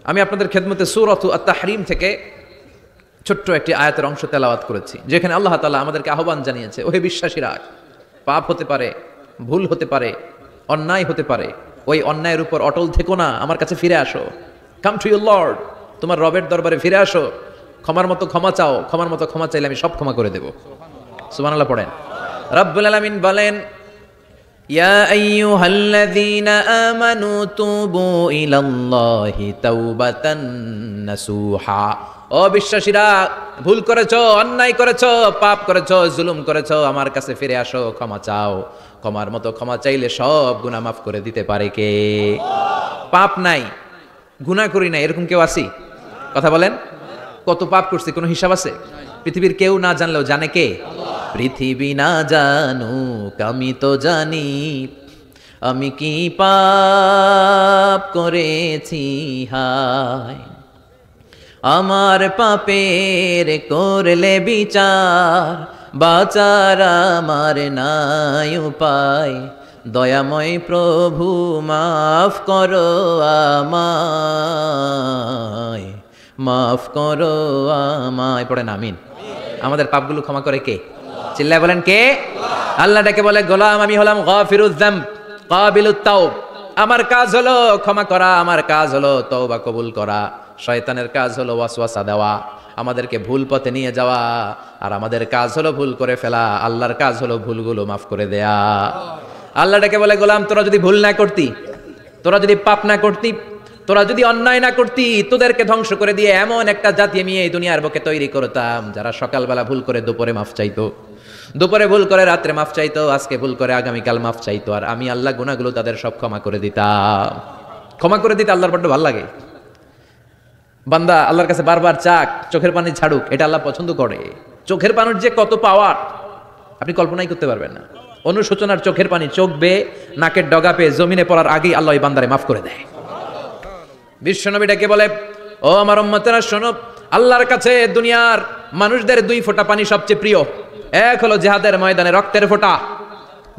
আমি আপনাদের খেদমতে সূরাতু আত-তাহরিম থেকে ছোট্ট একটি আয়াতের অংশ তেলাওয়াত করেছি, যেখানে আল্লাহ তাআলা আমাদেরকে আহ্বান জানিয়েছে, ওহে বিশ্বাসীরা, পাপ হতে পারে, ভুল হতে পারে, অন্যায় হতে পারে, ওই অন্যায়ের উপর অটল থেকো না, আমার কাছে ফিরে আসো। কাম টু ইউর লর্ড, তোমার রবের দরবারে ফিরে আসো, ক্ষমার মতো ক্ষমা চাও, ক্ষমার মতো ক্ষমা চাইলে আমি সব ক্ষমা করে দেব। সুবহানাল্লাহ পড়েন। রব্বুল আলামিন বলেন, ইয়া আইয়ুহাল্লাযীনা আমানু তুবু ইলাল্লাহি তাওবাতান নাসুহা। ও বিশ্বাসীরা, ভুল করেছো, অন্যায় করেছো, পাপ করেছো, জুলুম করেছো, আমার কাছে ফিরে আসো, ক্ষমা চাও। ক্ষমার মতো ক্ষমা চাইলে সব গুনাহ মাফ করে দিতে পারে কে? পাপ নাই, গুনাহ করি না, এরকম কেউ আছি? কথা বলেন। কত পাপ করছি, কোনো হিসাব আছে? পৃথিবীর কেউ না জানলেও জানে কে? পৃথিবী না জানুক আমি তো জানি, আমি কি পাপ করেছি হায়। আমার পাপের করলে বিচার, বাঁচার আমার নাই উপায়। দয়াময় প্রভু মাফ করো আমায়, মাফ করো আমায়। পড়েন আমিন। আমাদের পাপগুলো ক্ষমা করে কে? চিল্লায় বলেন কে? আল্লাহ ডেকে বলে, গোলাম আমি হলাম গাফিরুয যামব কাবিলুত তাওব। আমার কাজ হলো ক্ষমা করা, আমার কাজ হলো তওবা কবুল করা। শয়তানের কাজ হলো ওয়াসওয়াসা দেওয়া, আমাদেরকে ভুল পথে নিয়ে যাওয়া, আর আমাদের কাজ হলো ভুল করে ফেলা। আল্লাহর কাজ হলো ভুলগুলো মাফ করে দেয়া। আল্লাহ ডেকে বলে, গোলাম তোরা যদি ভুল না করতি, তোরা যদি পাপ না করতি, তোরা যদি অন্যায় না করতি, তোদেরকে ধ্বংস করে দিয়ে এমন একটা জাতি আমি এই দুনিয়ার বুকে তৈরি করতাম, যারা সকালবেলা ভুল করে দুপুরে মাফ চাইতো, দুপুরে ভুল করে রাত্রে মাফ চাইতো, আজকে ভুল করে আগামীকাল মাফ চাইতো, আর আমি আল্লাহ গুনাহগুলো তাদের সব ক্ষমা করে দিতাম। ক্ষমা করে দিতে আল্লাহর বড্ড ভালো লাগে। বান্দা আল্লাহর কাছে বারবার চাক, চোখের পানি ছাড়ুক, এটা আল্লাহ পছন্দ করে। চোখের পানির যে কত পাওয়ার আপনি কল্পনাই করতে পারবেন না। অনুশোচনার চোখের পানি, চোখ বেয়ে নাকের ডগা পেয়ে জমিনে পড়ার আগেই আল্লাহ এই বান্দারে মাফ করে দেয়। বিশ্বনবী ডেকে বলে, ও আমার উম্মতেরা শোনো, আল্লাহর কাছে দুনিয়ার মানুষদের দুই ফোঁটা পানি সবচেয়ে প্রিয়। এক হলো জিহাদের ময়দানে রক্তের ফোঁটা,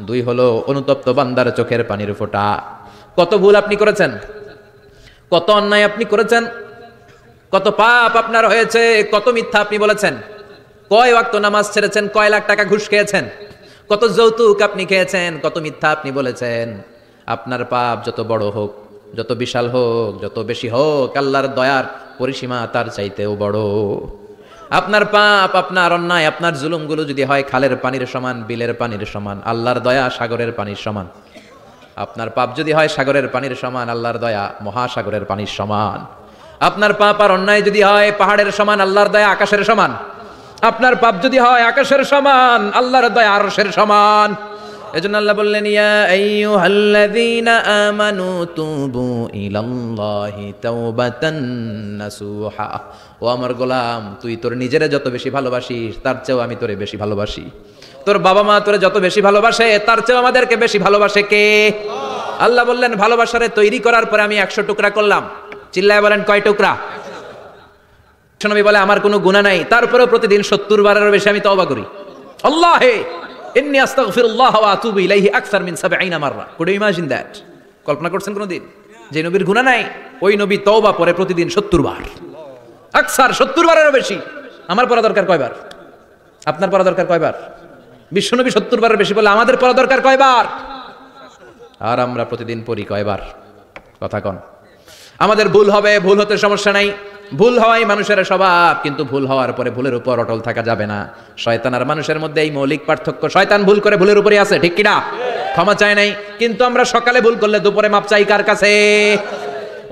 দুই হলো অনুতপ্ত বান্দার চোখের পানির ফোঁটা। কত ভুল আপনি করেছেন, কত অন্যায় আপনি করেছেন, কত পাপ আপনার হয়েছে, কত মিথ্যা আপনি বলেছেন, কয় ওয়াক্ত নামাজ ছেড়েছেন, কয় লাখ টাকা ঘুষ খেয়েছেন, কত যৌতুক আপনি খেয়েছেন, কত মিথ্যা আপনি বলেছেন। আপনার পাপ যত বড় হোক, যত বিশাল হোক, যত বেশি হোক, আল্লাহর দয়ার পরিসীমা তার চাইতেও বড়। আপনার পাপ, আপনার অন্যায়, আপনার জুলুমগুলো যদি হয় খালের পানির সমান, বিলের পানির সমান, আল্লাহর দয়া সাগরের পানির সমান। আপনার পাপ যদি হয় সাগরের পানির সমান, আল্লাহর দয়া মহাসাগরের পানির সমান। আপনার পাপ আর অন্যায় যদি হয় পাহাড়ের সমান, আল্লাহর দয়া আকাশের সমান। আপনার পাপ যদি হয় আকাশের সমান, আল্লাহর দয়া আরশের সমান। এজন্য আল্লাহ বললেন, ইয়া আইয়ুহাল্লাযীনা আমানু তুবু ইলাল্লাহি তাওবাতান নাসুহা। ও আমার গোলাম, তুই তোর নিজেরে যত বেশি ভালোবাসিস, তার চেয়েও আমি তোরে বেশি ভালোবাসি। তোর বাবা মা তোরে যত বেশি ভালোবাসে, তার চেয়েও আমাদেরকে বেশি ভালোবাসে কে? আল্লাহ বললেন, ভালোবাসারে তৈরি করার পরে আমি 100 টুকরা করলাম। চিল্লায় বলেন কয় টুকরা? নবী বলে, আমার কোনো গুনাহ নাই, তারপরেও প্রতিদিন 70 বারেরও বেশি আমি তওবা করি। আল্লাহে ইন্নী আস্তাগফিরুল্লাহ ওয়া আতুবু ইলাইহি আকসার মিন 70 মাররা। Could you imagine that? কল্পনা করছেন কোনদিন যে নবীর গুনাহ নাই, ওই নবী তওবা করে প্রতিদিন 70 বার, আকসার 70 বারেরও বেশি। আমার পড়া দরকার কয়বার? আপনার পড়া দরকার কয়বার? বিশ্বনবী 70 বারের বেশি বলে আমাদের পড়া দরকার কয়বার? আর আমরা প্রতিদিন পড়ি কয়বার? কথা কন। আমাদের ভুল হবে, ভুল হতে সমস্যা নাই, ভুল হওয়াই মানুষের স্বভাব, কিন্তু ভুল হওয়ার পরে ভুলের উপর অটল থাকা যাবে না। শয়তান আর মানুষের মধ্যে এই মৌলিক পার্থক্য। শয়তান ভুল করে ভুলের উপরে আছে, ঠিক কিনা? ক্ষমা চায় নাই, কিন্তু আমরা সকালে ভুল করলে দুপুরে মাপ চাই কার কাছে?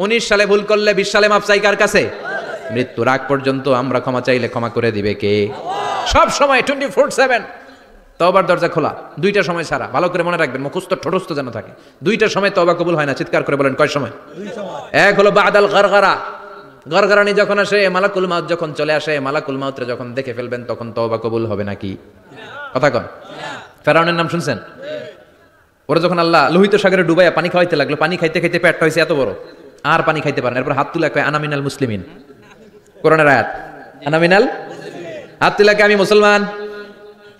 19 সালে ভুল করলে 20 সালে মাপ চাই কার কাছে? মৃত্যুর আগ পর্যন্ত আমরা ক্ষমা চাইলে ক্ষমা করে দিবে কে? সব সময় 24/7 তওবার দরজা খোলা, 2টা সময় ছাড়া। ভালো করে মনে রাখবেন, মুখস্থ ঠোঁটস্থ যেন থাকে। 2টা সময় তওবা কবুল হয় না। চিৎকার করে বলেন কয় সময়? 2 সময়। এক হলো বাদাল গরগরা, গরগরানি যখন আসে, মালাকুল মাউত যখন চলে আসে, মালাকুল মাউতরে যখন দেখে ফেলবেন, তখন তওবা কবুল হবে নাকি? কথা কন। ফেরাউনের নাম শুনছেন? ওরা যখন আল্লাহ লোহিত সাগরে ডুবাইয়া পানি খাওয়াইতে লাগলো, পানি খাইতে খাইতে পেটটা হয়েছে এত বড়, আর পানি খাইতে পারেন। এরপর হাত তুলে কয়, আনা মিনাল মুসলিমিন। কোরআনের আয়াত, আনা মিনাল। হাত তুলে কয়, আমি মুসলমান।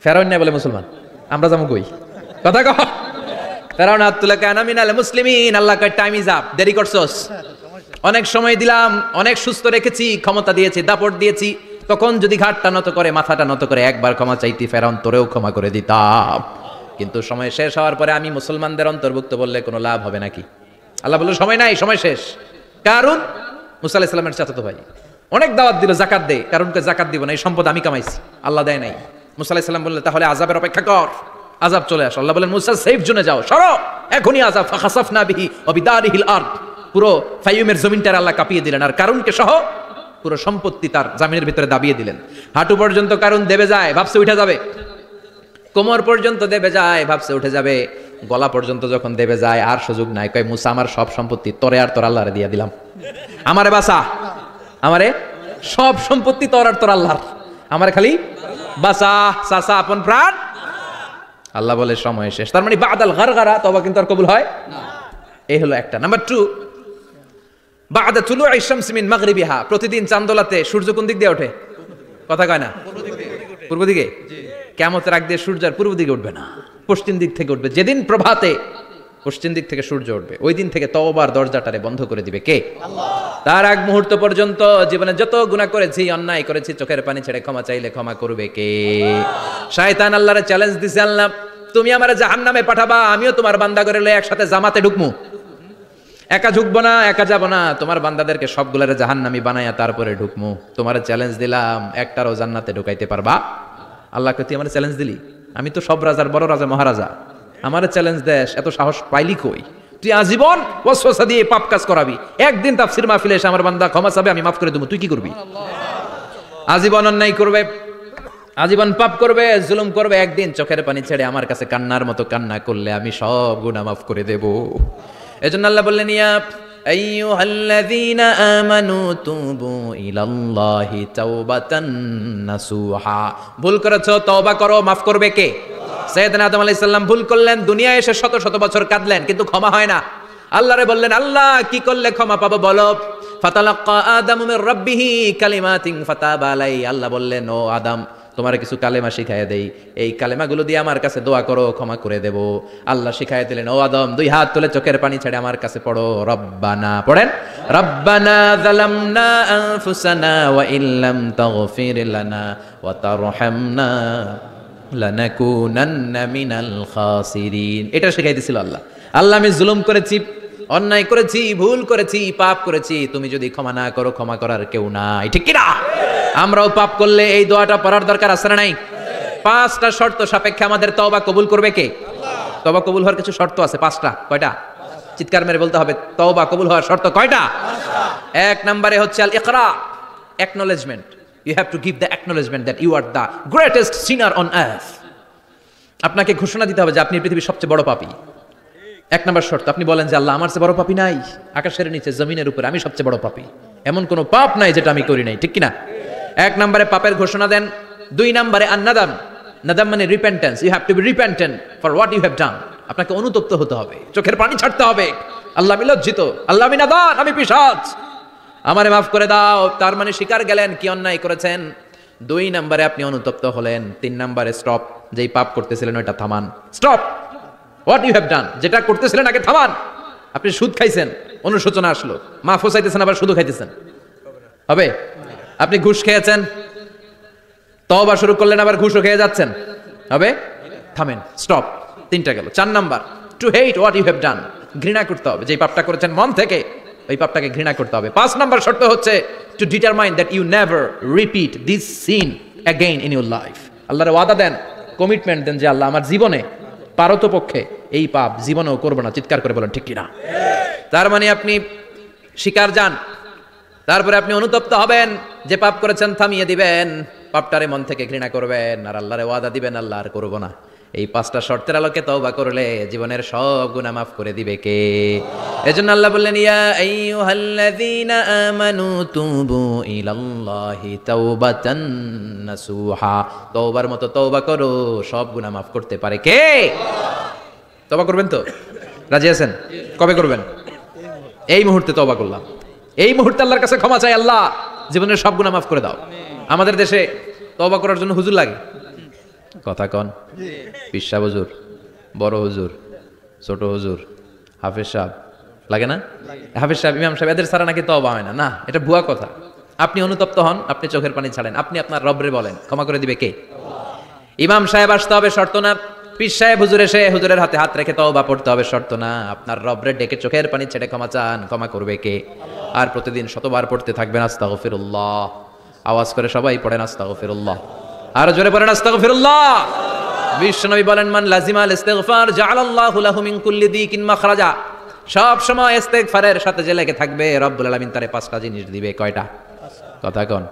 ফেরাউন না বলে মুসলমান, আমরা যাবো কই? কথা কহ। ফেরাউন হাত তুলে কয়, আনা মিনাল মুসলিমিন। আল্লাহ কয়, টাইম ইজ আপ, দেরি করছস। অনেক সময় দিলাম, অনেক সুস্থ রেখেছি, ক্ষমতা দিয়েছি, দাপট দিয়েছি, তখন যদি ঘাটটা নত করে, মাথাটা নত করে একবার ক্ষমা চাইতি, ফেরাউন তোরেও ক্ষমা করে দিতাম। কিন্তু সময় শেষ হওয়ার পরে আমি মুসলমানদের অন্তর্ভুক্ত বললে কোনো লাভ হবে নাকি? আল্লাহ বলল সময় নাই, সময় শেষ। কারণ মুসা আলাইহিস সালামের চাচাতো ভাই অনেক দাওয়াত দিল, জাকাত দে। কারণকে জাকাত দিব না, এই সম্পদ আমি কামাইছি, আল্লাহ দেয় নাই। মুসা আলাইহিস সালাম বললেন তাহলে আযাবের অপেক্ষা কর, আযাব চলে আসো। আল্লাহ বলেন মুসা সেফ জোনে যাও, সরো, এখনই আযাব। ফাখাসাফনা বিহি ওয়া বিদারিহিল আরদ, পুরো ফাইয়ুমের জমিনটার আল্লাহ কাঁপিয়ে দিলেন, আর কারণকে সহ পুরো সম্পত্তি তার জামিনের ভিতরে দাবিয়ে দিলেন। হাঁটু পর্যন্ত কারণ দেবে যায়, ভাবছে উঠে যাবে। কোমর পর্যন্ত দেবে যায়, ভাবছে উঠে যাবে। গলা পর্যন্ত যখন দেবে যায় আর সুযোগ নাই। কয় মুসা আমার সব সম্পত্তি তোরে আর তোর আল্লাহরে দিয়ে দিলাম, আমারে বাঁচা, আমারে সব সম্পত্তি তোর আর তোর আল্লাহর, আমারে খালি বাঁচা, চাচা আপন প্রাণ। আল্লাহ বলে সময় শেষ। তার মানে বাদাল গারগারা তওবা কিন্তু আর কবুল হয় না। এই হলো একটা। নাম্বার 2, বাদা তুলুই শামস মিন মাগরিবিহা, প্রতিদিন চাঁদোলাতে সূর্য কোন দিক দিয়ে ওঠে? কথা কয় না, পূর্ব দিকে। কিয়ামতের আগ দিয়ে সূর্য আর পূর্ব দিকে উঠবে না, পশ্চিম দিক থেকে উঠবে। যেদিন প্রভাতে পশ্চিম দিক থেকে সূর্য উঠবে, ওই দিন থেকে তওবার দরজাটারে বন্ধ করে দিবে কে? আল্লাহ। তার আগ মুহূর্ত পর্যন্ত জীবনে যত গুনাহ করেছি, অন্যায় করেছি, চোখের পানি ছেড়ে ক্ষমা চাইলে ক্ষমা করবে কে? শয়তান আল্লাহরে চ্যালেঞ্জ দিছে, আল্লাহ তুমি আমারে জাহান্নামে পাঠাবা, আমিও তোমার বান্দা করে লয়ে একসাথে জামাতে ঢুকমু, একা ঢুকবো না, একা যাবো না, তোমার বান্দাদেরকে সবগুলারে জাহান্নামী বানাইয়া তারপরে ঢুকমু। তোমার চ্যালেঞ্জ দিলাম, একটারও জান্নাতে ঢুকাইতে পারবা? আল্লাহকে তুই আমার চ্যালেঞ্জ দিলি? আমি তো সব রাজার বড় রাজা, মহারাজা, আমার চ্যালেঞ্জ দেশ, এত সাহস পাইলি কই? তুই আজীবন ওয়াসওয়াসা দিয়ে পাপ কাজ করাবি, একদিন তাফসীর মাহফিলে এসে আমার বান্দা ক্ষমা চাবে, আমি মাফ করে দেবো, তুই কি করবি? আজীবন অন্যায় করবে, আজীবন পাপ করবে, জুলুম করবে, একদিন চোখের পানি ছেড়ে আমার কাছে কান্নার মতো কান্না করলে আমি সব গুনাহ মাফ করে দেব। এজন্য আল্লাহ বললেন ইয়া আইয়ুহাল্লাযীনা আমানু তুবু ইলাল্লাহি তাওবাতান নাসুহা। ভুল করেছো, তওবা করো, মাফ করবে কে? সাইয়েদনা আদম আলাইহিস সালাম ভুল করলেন, দুনিয়ায় এসে শত শত বছর কাঁদলেন, কিন্তু ক্ষমা হয় না। আল্লাহরে বললেন আল্লাহ কি করলে ক্ষমা পাবো বলো? ফাতালাক্কা আদামু মির রাব্বিহি কালিমাতিন ফাতাবা আলাইহি। আল্লাহ বললেন ও আদম তোমার কিছু কালেমা শিখাইয়া দেই, এই কালেমাগুলো দিয়ে আমার কাছে দোয়া করো, ক্ষমা করে দেব। আল্লাহ শিখাইয়া দিলেন ও আদম দুই হাত তুলে চোখের পানি ছেড়ে আমার কাছে পড়ো, রব্বানা, পড়েন, রব্বানা যালামনা আনফুসানা ওয়া ইল্লাম তাগফির লানা ওয়া তারহামনা লানাকুনান্না মিনাল খাসিরিন। এটা শিখাই দিয়েছিল আল্লাহ। আল্লাহ আমি জুলুম করেছি, অন্যায় করেছি, ভুল করেছি, পাপ করেছি, তুমি যদি ক্ষমা না করো ক্ষমা করার কেউ নাই, ঠিক কি না? আমরাও পাপ করলে এই দোয়াটা পড়ার দরকার আছে না নাই? 5টা শর্ত সাপেক্ষে আমাদের তওবা কবুল করবে কে? আল্লাহ। তওবা কবুল হওয়ার কিছু শর্ত আছে, 5টা। কয়টা? চিৎকার মেরে বলতে হবে, তওবা কবুল হওয়ার শর্ত কয়টা? 1 নম্বরে হচ্ছে আল ইকরা, acknowledgement. You have to give the acknowledgement that you are the greatest sinner on earth. আপনাকে ঘোষণা দিতে হবে যে আপনি পৃথিবীর সবচেয়ে বড় পাপী। 1 নম্বর শর্ত, আপনি বলেন যে আল্লাহ আমার চেয়ে বড় পাপী নাই, আকাশের নিচে জমিনের উপরে আমি সবচেয়ে বড় পাপী, এমন কোনো পাপ নাই যেটা আমি করি নাই, ঠিক কিনা? 1 নম্বরে পাপের ঘোষণা দেন। 2 নম্বরে আন-নাদাম, নাদাম মানে repentance, you have to be repentant for what you have done. আপনাকে অনুতপ্ত হতে হবে, চোখের পানি ছাড়তে হবে, আল্লাহ আমি লজ্জিত, আল্লাহ আমি নাদান, আমি পিশাচ, আমারে মাফ করে দাও। তার মানে স্বীকার গেলেন কি অন্যায় করেছেন। 2 নম্বরে আপনি অনুতপ্ত হলেন। 3 নম্বরে স্টপ, যেই পাপ করতেছিলেন ওইটা থামান, stop what you have done, যেটা করতেছিলেন আগে থামান। আপনি সুদ খাইছেন, অনুশোচনা আসলো, মাফও চাইতেছেন, আবার সুদও খাইতেছেন, হবে? আপনি ঘুষ খেয়েছেন, তওবা শুরু করলেন, আবার ঘুষও খেয়ে যাচ্ছেন, হবে? থামেন, স্টপ। 3টা গেল। 4 number, to hate what you have done, ঘৃণা করতে হবে, যেই পাপটা করেছেন মন থেকে ওই পাপটাকে ঘৃণা করতে হবে। 5 নাম্বার শর্ত হচ্ছে to determine that you never repeat this sin again in your life. আল্লাহর ওয়াদা দেন, কমিটমেন্ট দেন যে আল্লাহ আমার জীবনে পারতপক্ষে এই পাপ জীবনেও করবো না। চিৎকার করে বলেন ঠিক কিনা? তার মানে আপনি স্বীকার যান, তারপরে আপনি অনুতপ্ত হবেন, যে পাপ করেছেন থামিয়ে দিবেন, পাপটারে মন থেকে ঘৃণা করবেন, আর আল্লাহরে ওয়াদা দিবেন আল্লাহ আর করবো না। এই 5টা শর্তের আলোকে তওবা করলে জীবনের সব গুনাহ মাফ করে দিবে কে? এজন্য আল্লাহ বললেন ইয়া আইয়ুহাল্লাযীনা আমানু তুবু ইলাল্লাহি তাওবাতান নাসুহা। তওবার মতো তওবা করো, সব গুনাহ মাফ করতে পারে কে? তওবা করবেন তো? রাজি আছেন? কবে করবেন? এই মুহূর্তে তওবা করলাম, এই মুহূর্তে আল্লাহর কাছে ক্ষমা চাই, আল্লাহ জীবনের সব গুনাহ মাফ করে দাও। আমাদের দেশে তওবা করার জন্য হুজুর লাগে, কথা কন, পিসা হুজুর, বড় হুজুর, ছোট হুজুর, হাফেজ সাহেব, লাগে না? হাফেজ সাহেব, ইমাম সাহেব এদের ছাড়া নাকি তওবা হয় না। না, এটা ভুয়া কথা। আপনি অনুতপ্ত হন, আপনি চোখের পানি ছাড়েন, আপনি আপনার রবরে বলেন, ক্ষমা করে দিবে কে? ইমাম সাহেব আসতে হবে শর্ত না, পীর সাহেব হুজুর এসে হুজুরের হাতে হাত রেখে তওবা পড়তে হবে শর্ত না। আপনার রবরে ডেকে চোখের পানি ছেড়ে ক্ষমা চান, ক্ষমা করবে কে? আর প্রতিদিন শতবার পড়তে থাকবেন আস্তাগফিরুল্লাহ। আওয়াজ করে সবাই পড়েন আস্তাগফিরুল্লাহ, আরো জোরে পড়েন আস্তাগফিরুল্লাহ। বিশ্বনবী বলেন, মান লাজিমাল ইস্তিগফার জাআলাল্লাহু লাহু মিন কুল্লি দিকিন মাখরাজা। সব সময় ইস্তিগফারের সাথে যে লেগে থাকবে, রব্বুল আলামিন তারে 5টা জিনিস দিবে। কয়টা? কথা কোন?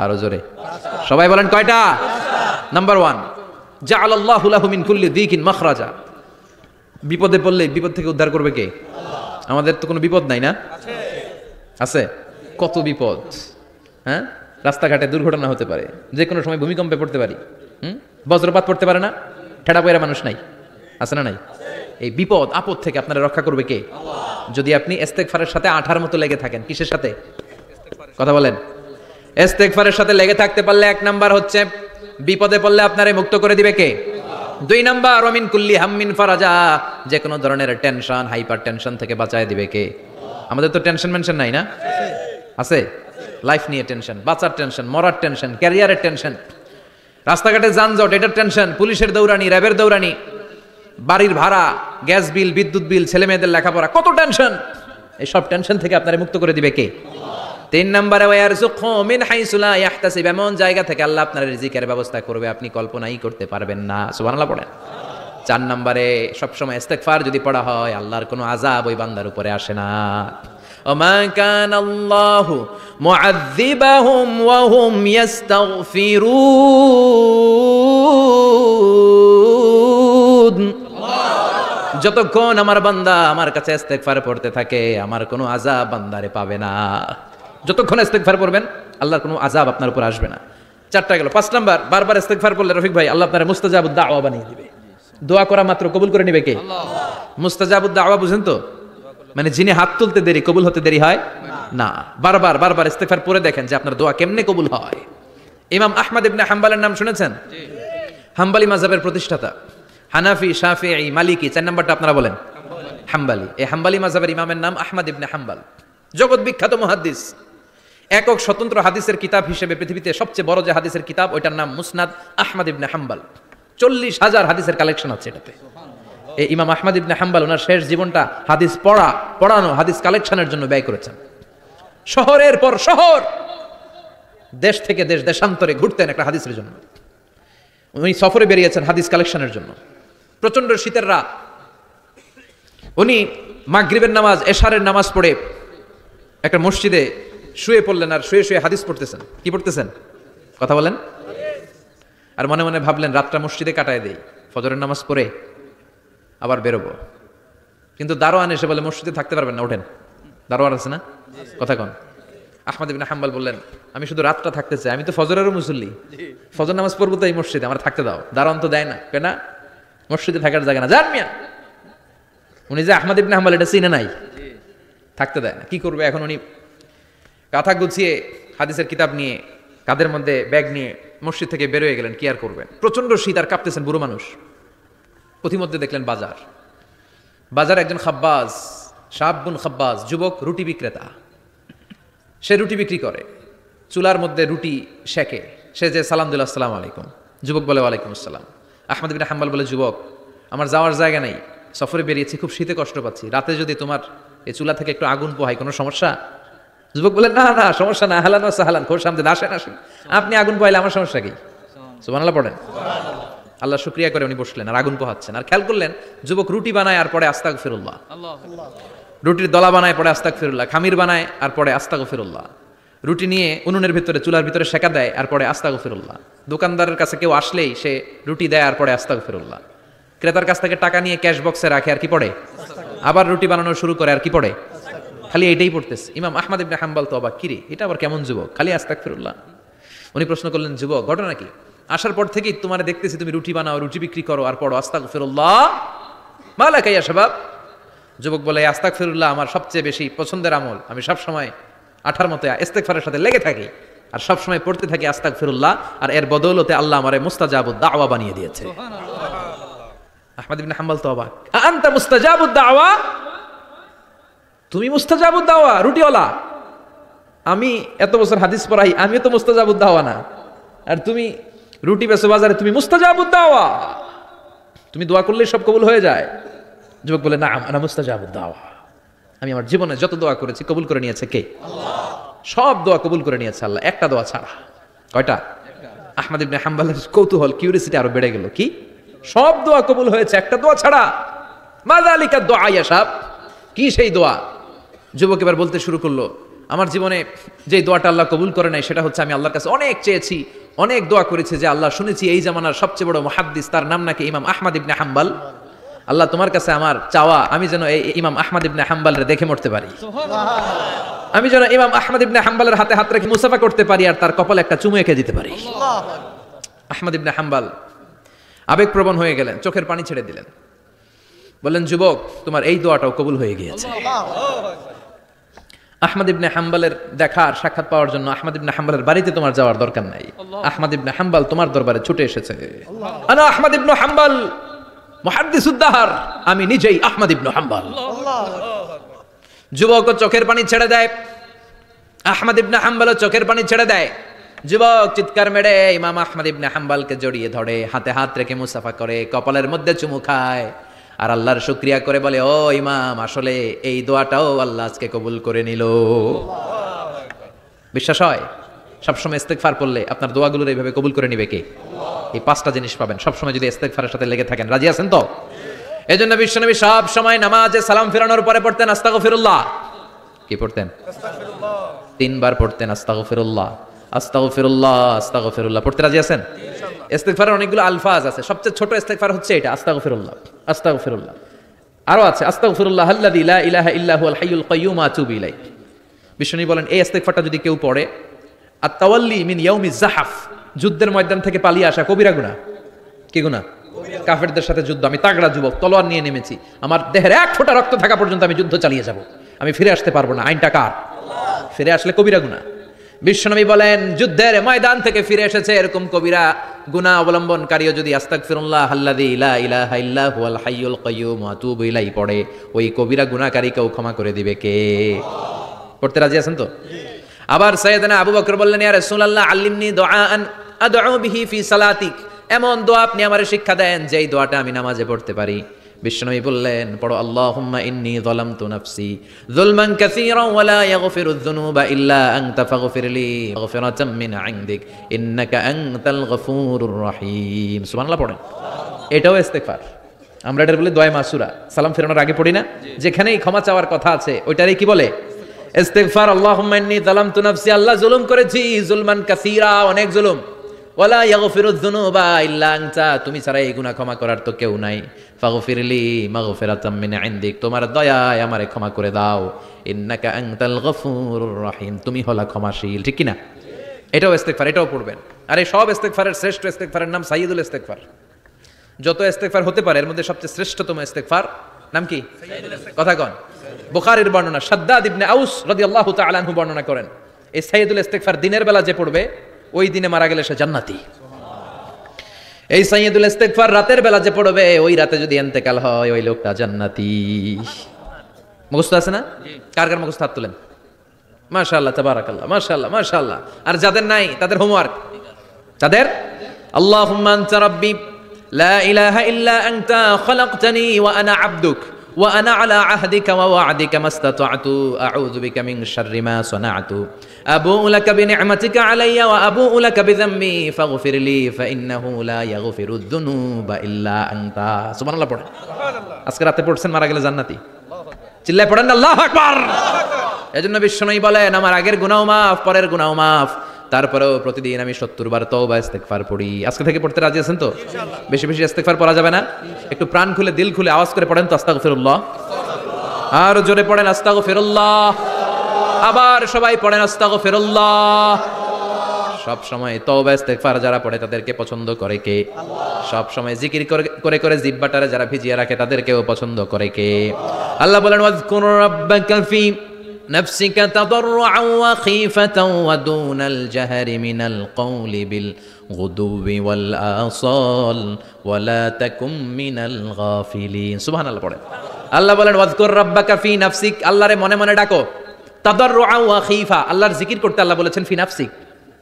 আরো জোরে সবাই বলেন কয়টা? নাম্বার 1, জাআলাল্লাহু লাহু মিন কুল্লি দিকিন মাখরাজা। বিপদে পড়লে বিপদ থেকে উদ্ধার করবে কে? আমাদের তো কোনো বিপদ নাই না? আছে। কত বিপদ, হ্যাঁ? রাস্তাঘাটে দুর্ঘটনা হতে পারে, যে কোনো সময় ভূমিকম্পে পড়তে পারি, বজ্রপাত পড়তে পারে না? ঠেড়া পয়রা মানুষ নাই, আছে না নাই? এই বিপদ আপদ থেকে আপনারা রক্ষা করবে কে? যদি আপনি ইস্তেগফারের সাথে আঠার মতো লেগে থাকেন। কিসের সাথে? কথা বলেন। ইস্তেগফারের সাথে লেগে থাকতে পারলে 1 নাম্বার হচ্ছে বিপদে পড়লে আপনারে মুক্ত করে দিবে কে? 2 নাম্বার ওমিন কুল্লি হাম্মিন ফারাজা, যে কোনো ধরনের টেনশন, হাইপার টেনশন থেকে বাঁচায় দিবে কে? আমাদের তো টেনশন মেনশন নাই না? আছে। লাইফ নিয়ে টেনশন, বাঁচার টেনশন, মরার টেনশন, ক্যারিয়ারের টেনশন, রাস্তাঘাটে যানজট এটার টেনশন, পুলিশের দৌড়ানি, র্যাবের দৌড়ানি, বাড়ির ভাড়া, গ্যাস বিল, বিদ্যুৎ বিল, ছেলে মেয়েদের লেখাপড়া, কত টেনশন। এই সব টেনশন থেকে আপনারে মুক্ত করে দিবে কে? 3 নম্বরে ওয়ারযুকহু মিন হাইসু লা ইয়াহতাসিব, এমন জায়গা থেকে আল্লাহ আপনার রিজিকের ব্যবস্থা করবে আপনি কল্পনাই করতে পারবেন না। সুবহানাল্লাহ পড়েন। 4 নম্বরে সবসময় ইস্তিগফার যদি পড়া হয়, আল্লাহর কোনো আযাব ওই বান্দার উপরে আসে না। ওমা কানাল্লাহু মুআযযিবাহুম ওয়া হুম ইস্তাগফিরুন। যতক্ষণ আমার বান্দা আমার কাছে ইস্তিগফার পড়তে থাকে, আমার কোনো আযাব বান্দারে পাবে না। যতক্ষণ ইস্তিগফার পড়বেন, আল্লাহর কোনো আযাব আপনার উপর আসবে না। 4টা গেল। 5 নাম্বার, বারবার ইস্তিগফার পড়লে রফিক ভাই আল্লাহ আপনার মুস্তাজাবুদ দাওয়া বানিয়ে দিবে। দোয়া করা মাত্র কবুল করে নেবে কে? আল্লাহ। মুস্তাজাবুদ দাওয়া বুঝেন তো? মানে যিনি হাত তুলতে দেরি কবুল হতে দেরি হয় না। বারবার বারবার ইস্তিগফার পড়ে দেখেন যে আপনার দোয়া কেমনে কবুল হয়। ইমাম আহমদ ইবনে হাম্বলের নাম শুনেছেন? হাম্বলি মাযহাবের প্রতিষ্ঠাতা। হানাফি, শাফিঈ, মালিকি, 4 নাম্বারটা আপনারা বলেন হাম্বলি। এই হাম্বলি মাযহাবের ইমামের নাম আহমদ ইবনে হাম্বল, জগৎ বিখ্যাত মুহাদ্দিস। একক স্বতন্ত্র হাদিসের কিতাব হিসেবে পৃথিবীতে সবচেয়ে বড় যে হাদিসের কিতাব, ওইটার নাম মুসনাদ আহমদ ইবনে হাম্বল। 40,000 হাদিসের কালেকশন আছে এটাতে। এই ইমাম আহমদ ইবনে হাম্বল ওনার শেষ জীবনটা হাদিস পড়ানো, হাদিস কালেকশনের জন্য ব্যয় করেছেন। শহরের পর শহর, দেশ থেকে দেশ, দেশান্তরে ঘুরতেন একটা হাদিসের জন্য। উনি সফরে বেরিয়েছেন হাদিস কালেকশনের জন্য। প্রচন্ড শীতের রাত, উনি মাগরিবের নামাজ, এশারের নামাজ পড়ে একটা মসজিদে শুয়ে পড়লেন, আর শুয়ে শুয়ে হাদিস পড়তেছেন। কি পড়তেছেন? কথা বলেন। আর মনে মনে ভাবলেন রাতটা মসজিদে কাটায় দেই, ফজরের নামাজ পড়ে আবার বেরোবো। কিন্তু দারোয়ান এসে বলে মসজিদে থাকতে পারবেন না, ওঠেন। দারোয়ান আছে না? কথা কন। আহমদ ইবনে হাম্বল বললেন, আমি শুধু রাতটা থাকতে চাই, আমি তো ফজরেরও মুসল্লি, ফজর নামাজ পড়বো তো এই মসজিদে, আমার থাকতে দাও। দারোয়ান তো দেয় না, কেন? মসজিদে থাকার জায়গা না, যান মিয়া। উনি যে আহমদ ইবনে হাম্বল এটা চিনে নাই, থাকতে দেয় না। কি করবে এখন? উনি কাঁথা গুছিয়ে হাদিসের কিতাব নিয়ে কাঁধের মধ্যে ব্যাগ নিয়ে মসজিদ থেকে বেরোয় গেলেন। কি আর করবেন? প্রচন্ড শীত, আর কাঁপতেছেন, বুড়ো মানুষ। পথিমধ্যে দেখলেন বাজার। বাজারে একজন খাব্বাজ, শাবুন খাব্বাজ, যুবক রুটি বিক্রেতা। সে রুটি বিক্রি করে, চুলার মধ্যে রুটি সেকে। সে যে সালাম দিল, আসসালামু আলাইকুম। যুবক বলে, ওয়ালাইকুম আসসালাম। আহমদ ইবনে হাম্বল বলে, যুবক আমার যাওয়ার জায়গা নেই, সফরে বেরিয়েছি, খুব শীতে কষ্ট পাচ্ছি, রাতে যদি তোমার এই চুলা থেকে একটু আগুন পোহাই কোনো সমস্যা? যুবক বলে, না না সমস্যা না, হালান সাহালান, খোর সামনে আসেন আসেন, আপনি আগুন পোহাইলে আমার সমস্যা কি? সুবহানাল্লাহ পড়েন। আল্লাহ শুকরিয়া করে উনি বসলেন আর আগুন পোহাচ্ছেন। আর খেয়াল করলেন যুবক রুটি বানায় আর পরে আস্তাগফিরুল্লাহ, রুটির দলা বানায় পরে আস্তাগফিরুল্লাহ, খামির বানায় আর পরে আস্তাগফিরুল্লাহ, রুটি নিয়ে উনুনের ভিতরে চুলার ভিতরে সেকা দেয় আর পরে আস্তাগফিরুল্লাহ। দোকানদারের কাছে কেউ আসলেই সে রুটি দেয় আর পরে আস্তাগফিরুল্লাহ। ক্রেতার কাছ থেকে টাকা নিয়ে ক্যাশ বক্সে রাখে আর কি পড়ে? আবার রুটি বানানো শুরু করে আর কি পড়ে? খালি এটাই পড়তেছে। ইমাম আহমদ ইবনে হাম্বল তো অবাক, কিরে এটা আবার কেমন যুবক, খালি আস্তাগফিরুল্লাহ। উনি প্রশ্ন করলেন, যুবক ঘটনা কি? আসার পর থেকেই তোমার দেখতেছি তুমি রুটি বানাও, রুটি বিক্রি করো আর পড়ো আস্তাগফিরুল্লাহ, মালাকা ইয়া শাবাব। যুবক বলে, আস্তাগফিরুল্লাহ আমার সবচেয়ে বেশি পছন্দের আমল, আমি সবসময় আঠার মতো ইস্তেগফারের সাথে লেগে থাকি আর সবসময় পড়তে থাকি আস্তাগফিরুল্লাহ, আর এর বদৌলতে আল্লাহ আমারে মুস্তাজাবুদ দাওয়া বানিয়ে দিয়েছে। আহমদ ইবনে হাম্বল তো অবাক, আনতা মুস্তাজাবুদ দাওয়া, তুমি মুস্তাজাবুদ দাওয়া রুটিওয়ালা, আমি এত বছর হাদিস পড়াই, আমিও তো মুস্তাজাবুদ দাওয়া না, আর তুমি রুটি বেচো বাজারে, তুমি মুস্তাজাবুদ দাওয়া, তুমি দোয়া করলেই সব কবুল হয়ে যায়। যুবক বলে না, আনা মুস্তাজাবুদ দাওয়া, আমি আমার জীবনে যত দোয়া করেছি কবুল করে নিয়েছে কে? আল্লাহ। সব দোয়া কবুল করে নিয়েছে আল্লাহ, একটা দোয়া ছাড়া। কয়টা? আহমদ ইবনে হাম্বলের কৌতূহল, কিউরিসিটি আরো বেড়ে গেল, কি সব দোয়া কবুল হয়েছে একটা দোয়া ছাড়া? মাযালিকা দোয়া ইয়া শাব, কি সেই দোয়া? যুবক এবার বলতে শুরু করলো, আমার জীবনে যে দোয়াটা আল্লাহ কবুল করে নাই সেটা হচ্ছে আমি আল্লাহর কাছে অনেক চেয়েছি, অনেক দোয়া করেছি যে আল্লাহ, শুনেছি এই জামানার সবচেয়ে বড় মুহাদ্দিস, তার নাম নাকি ইমাম আহমদ ইবনে হাম্বল। আল্লাহ তোমার কাছে আমার চাওয়া, আমি যেন এই ইমাম আহমদ ইবনে হাম্বলের দেখে মরতে পারি, আমি যেন ইমাম আহমদ ইবনে হাম্বলের হাতে হাত রেখে মুসাফা করতে পারি আর তার কপালে একটা চুমু এঁকে দিতে পারি। আহমদ ইবনে হাম্বল আবেগপ্রবণ হয়ে গেলেন, চোখের পানি ছেড়ে দিলেন, বললেন যুবক তোমার এই দোয়াটাও কবুল হয়ে গিয়েছে। আহমদ ইবনে হাম্বলের দেখার সাক্ষাৎ পাওয়ার জন্য আহমদ ইবনে হাম্বলের বাড়িতে তোমার যাওয়ার দরকার নাই, আহমদ ইবনে হাম্বল তোমার দরবারে ছুটে এসেছে। আনা আহমদ ইবনে হাম্বল মুহাদ্দিসুদ দাহর, আমি নিজেই আহমদ ইবনে হাম্বল। যুবক চোখের পানি ছেড়ে দেয়, আহমদ ইবনে হাম্বল চোখের পানি ছেড়ে দেয়। যুবক চিৎকার মেরে ইমাম আহমদ ইবনে হাম্বলকে জড়িয়ে ধরে, হাতে হাত রেখে মুসাফা করে, কপালের মধ্যে চুমু খায় আর আল্লাহর শুকরিয়া করে বলে, ও ইমাম, আসলে এই দোয়াটাও আল্লাহ আজকে কবুল করে নিল। বিশ্বাস হয়? সবসময় ইস্তেগফার পড়লে আপনার দোয়াগুলোর এইভাবে কবুল করে নিবে কে? এই পাঁচটা জিনিস পাবেন সবসময় যদি ইস্তেগফারের সাথে লেগে থাকেন। রাজি আছেন তো? এই জন্য বিশ্বনবী সব সময় নামাজে সালাম ফেরানোর পরে পড়তেন আস্তাগফিরুল্লাহ। কি পড়তেন? তিনবার পড়তেন আস্তাগফিরুল্লাহ, আস্তাগফিরুল্লাহ, আস্তাগফিরুল্লাহ। পড়তে রাজি আছেন? ইস্তেগফারের অনেকগুলো আলফাজ আছে, সবচেয়ে ছোট ইস্তেগফার হচ্ছে এটা, আস্তাগফিরুল্লাহ, আস্তাগফিরুল্লাহ। আরো আছে আস্তাগফিরুল্লাহ আল্লাযী লা ইলাহা ইল্লা হুয়াল হাইয়ুল কাইয়্যুম আতুবু ইলাইহি। বিশ্বনবী বলেন এই ইস্তেগফারটা যদি কেউ পড়ে, আত-তাওয়াল্লি মিন ইয়াউমিজ জাহাফ, যুদ্ধের ময়দান থেকে পালিয়ে আসা কবিরা গুনাহ। কি গুনাহ? কাফেরদের সাথে যুদ্ধ, আমি তাগড়া যুবক, তলোয়ার নিয়ে নেমেছি, আমার দেহের এক ফোঁটা রক্ত থাকা পর্যন্ত আমি যুদ্ধ চালিয়ে যাব, আমি ফিরে আসতে পারবো না, আইনটা কার? ফিরে আসলে কবিরা গুনাহ। বিশ্বনবী বলেন যুদ্ধের ময়দান থেকে ফিরে এসেছে এরকম কবিরা গুনাহ অবলম্বনকারীও যদি আস্তাগফিরুল্লাহ আল্লাযী লা ইলাহা ইল্লা হুয়াল হাইয়ুল কাইয়্যুম আতুবু ইলাইহি পড়ে, ওই কবিরা গুনাহকারীকেও ক্ষমা করে দিবে কে? পড়তে রাজি আছেন তো? আবার সাইয়েদনা আবু বকর বললেন, ইয়া রাসূলুল্লাহ আল্লিমনি দুআআন আদউ বিহি ফি সালাতিক, এমন দোয়া আপনি আমারে শিক্ষা দেন যেই দোয়াটা আমি নামাজে পড়তে পারি। বিশ্বনবী বললেন, পড়ো আল্লাহুম্মা ইন্নী যালামতু নাফসি যুলমান কাসীরান ওয়া লা ইয়াগফিরুয যুনুবা ইল্লা আনতা ফাগফিরলি মাগফিরাতাম মিন ইনদিক ইন্নাকা আনতাল গফুরুর রহিম। সুবহানাল্লাহ পড়েন, এটাও ইস্তেগফার। আমরা এটা বলি দোয়া মাসুরা, সালাম ফেরানোর আগে পড়ি না? যেখানেই ক্ষমা চাওয়ার কথা আছে ওইটারই কি বলে? ইস্তেগফার। আল্লাহুম্মা ইন্নী যালামতু নাফসি, আল্লাহ জুলুম করেছি, যুলমান কাসীরা, অনেক জুলুম, ওয়ালা ইয়াগফিরুয যুনুবা ইল্লা আনতা, তুমি ছাড়া এই গুনাহ ক্ষমা করার তো কেউ নাই, ফাগফিরলি মাগফিরাতাম মিন ইনদিক, তোমার দয়ায় আমারে ক্ষমা করে দাও, ইন্নাকা আনতাল গফুরুর রহিম, তুমি হলা ক্ষমাশীল। ঠিক কি না? এটাও ইস্তেগফার, এটাও পড়বেন। আর এই সব ইস্তেগফারের শ্রেষ্ঠ ইস্তেগফারের নাম সাইয়্যিদুল ইস্তেগফার। যত ইস্তেগফার হতে পারে এর মধ্যে সবচেয়ে শ্রেষ্ঠতম ইস্তেগফার নাম কি? কথা কন। বুখারীর বর্ণনা, শাদ্দাদ ইবনে আউস রাদিয়াল্লাহু তাআলা আনহু বর্ণনা করেন, এই সাইয়্যিদুল ইস্তেগফার দিনের বেলা যে পড়বে ওই দিনে মারা গেলে সে জান্নাতি। এই সাইয়্যিদুল ইস্তেগফার রাতের বেলা যে পড়বে ওই রাতে যদি ইন্তেকাল হয় ওই লোকটা জান্নাতি। মুখস্থ আছে না? কার কার মুখস্থ? হাত তুলেন। মাশাআল্লাহ, তাবারাকাল্লাহ, মাশাআল্লাহ, মাশাআল্লাহ। আর যাদের নাই তাদের হোমওয়ার্ক, তাদের আল্লাহুম্মা আনতা রাব্বি লা ইলাহা ইল্লা আনতা খালাকতানি ওয়া আনা আবদুক ওয়া আনা আলা আহদিকা ওয়া ওয়া'দিকা মাসতাতa'তু আউযু বিকা মিন শাররি মা সানা'তু আবু'ু লাকা বিনি'মাতিকা আলাইয়া ওয়া আবু'ু লাকা বিযামবি ফাগফিরলি ফাইন্নাহু লা ইয়াগফিরুয যুনুবা ইল্লা আনতা। সুবহানাল্লাহ পড়েন। আজকে রাতে পড়ছেন, মারা গেলে জান্নাতি। চিল্লায় পড়েন আল্লাহু আকবার। এজন্য বিশ্বনবী বলেন, আমার আগের গুনাহ মাফ, পরের গুনাহ মাফ, তারপরেও প্রতিদিন আমি 70 বার তওবা ইস্তেগফার পড়ি। আজকে থেকে পড়তে রাজি আছেন তো? বেশি বেশি ইস্তেগফার পড়া যাবে না? একটু প্রাণ খুলে দিল খুলে আওয়াজ করে পড়েন তো আস্তাগফিরুল্লাহ। আর জোরে পড়েন আস্তাগফিরুল্লাহ। আবার সবাই পড়েন আস্তাগফিরুল্লাহ। সব সময় তওবা ইস্তেগফার যারা পড়ে তাদেরকে পছন্দ করে কে? সব সময় জিকির করে করে জিহ্বাটারে যারা ভিজিয়ে রাখে তাদেরকেও পছন্দ করে কে? আল্লাহ বলেন, ওয়াজকুর রাব্বাকা ফি نفسك تضرعا وخيفة ودون الجهر من القول بالغدو والآصال ولا تكن من الغافلين। سبحان الله পড়েন। আল্লাহ বলেন ওয়াজকুর রাব্বাকা ফি নাফসিক, আল্লাহরে মনে মনে ডাকো। তাদাররুআ ওয়া খীফা, আল্লাহর জিকির করতে আল্লাহ বলেছেন ফি নাফসিক,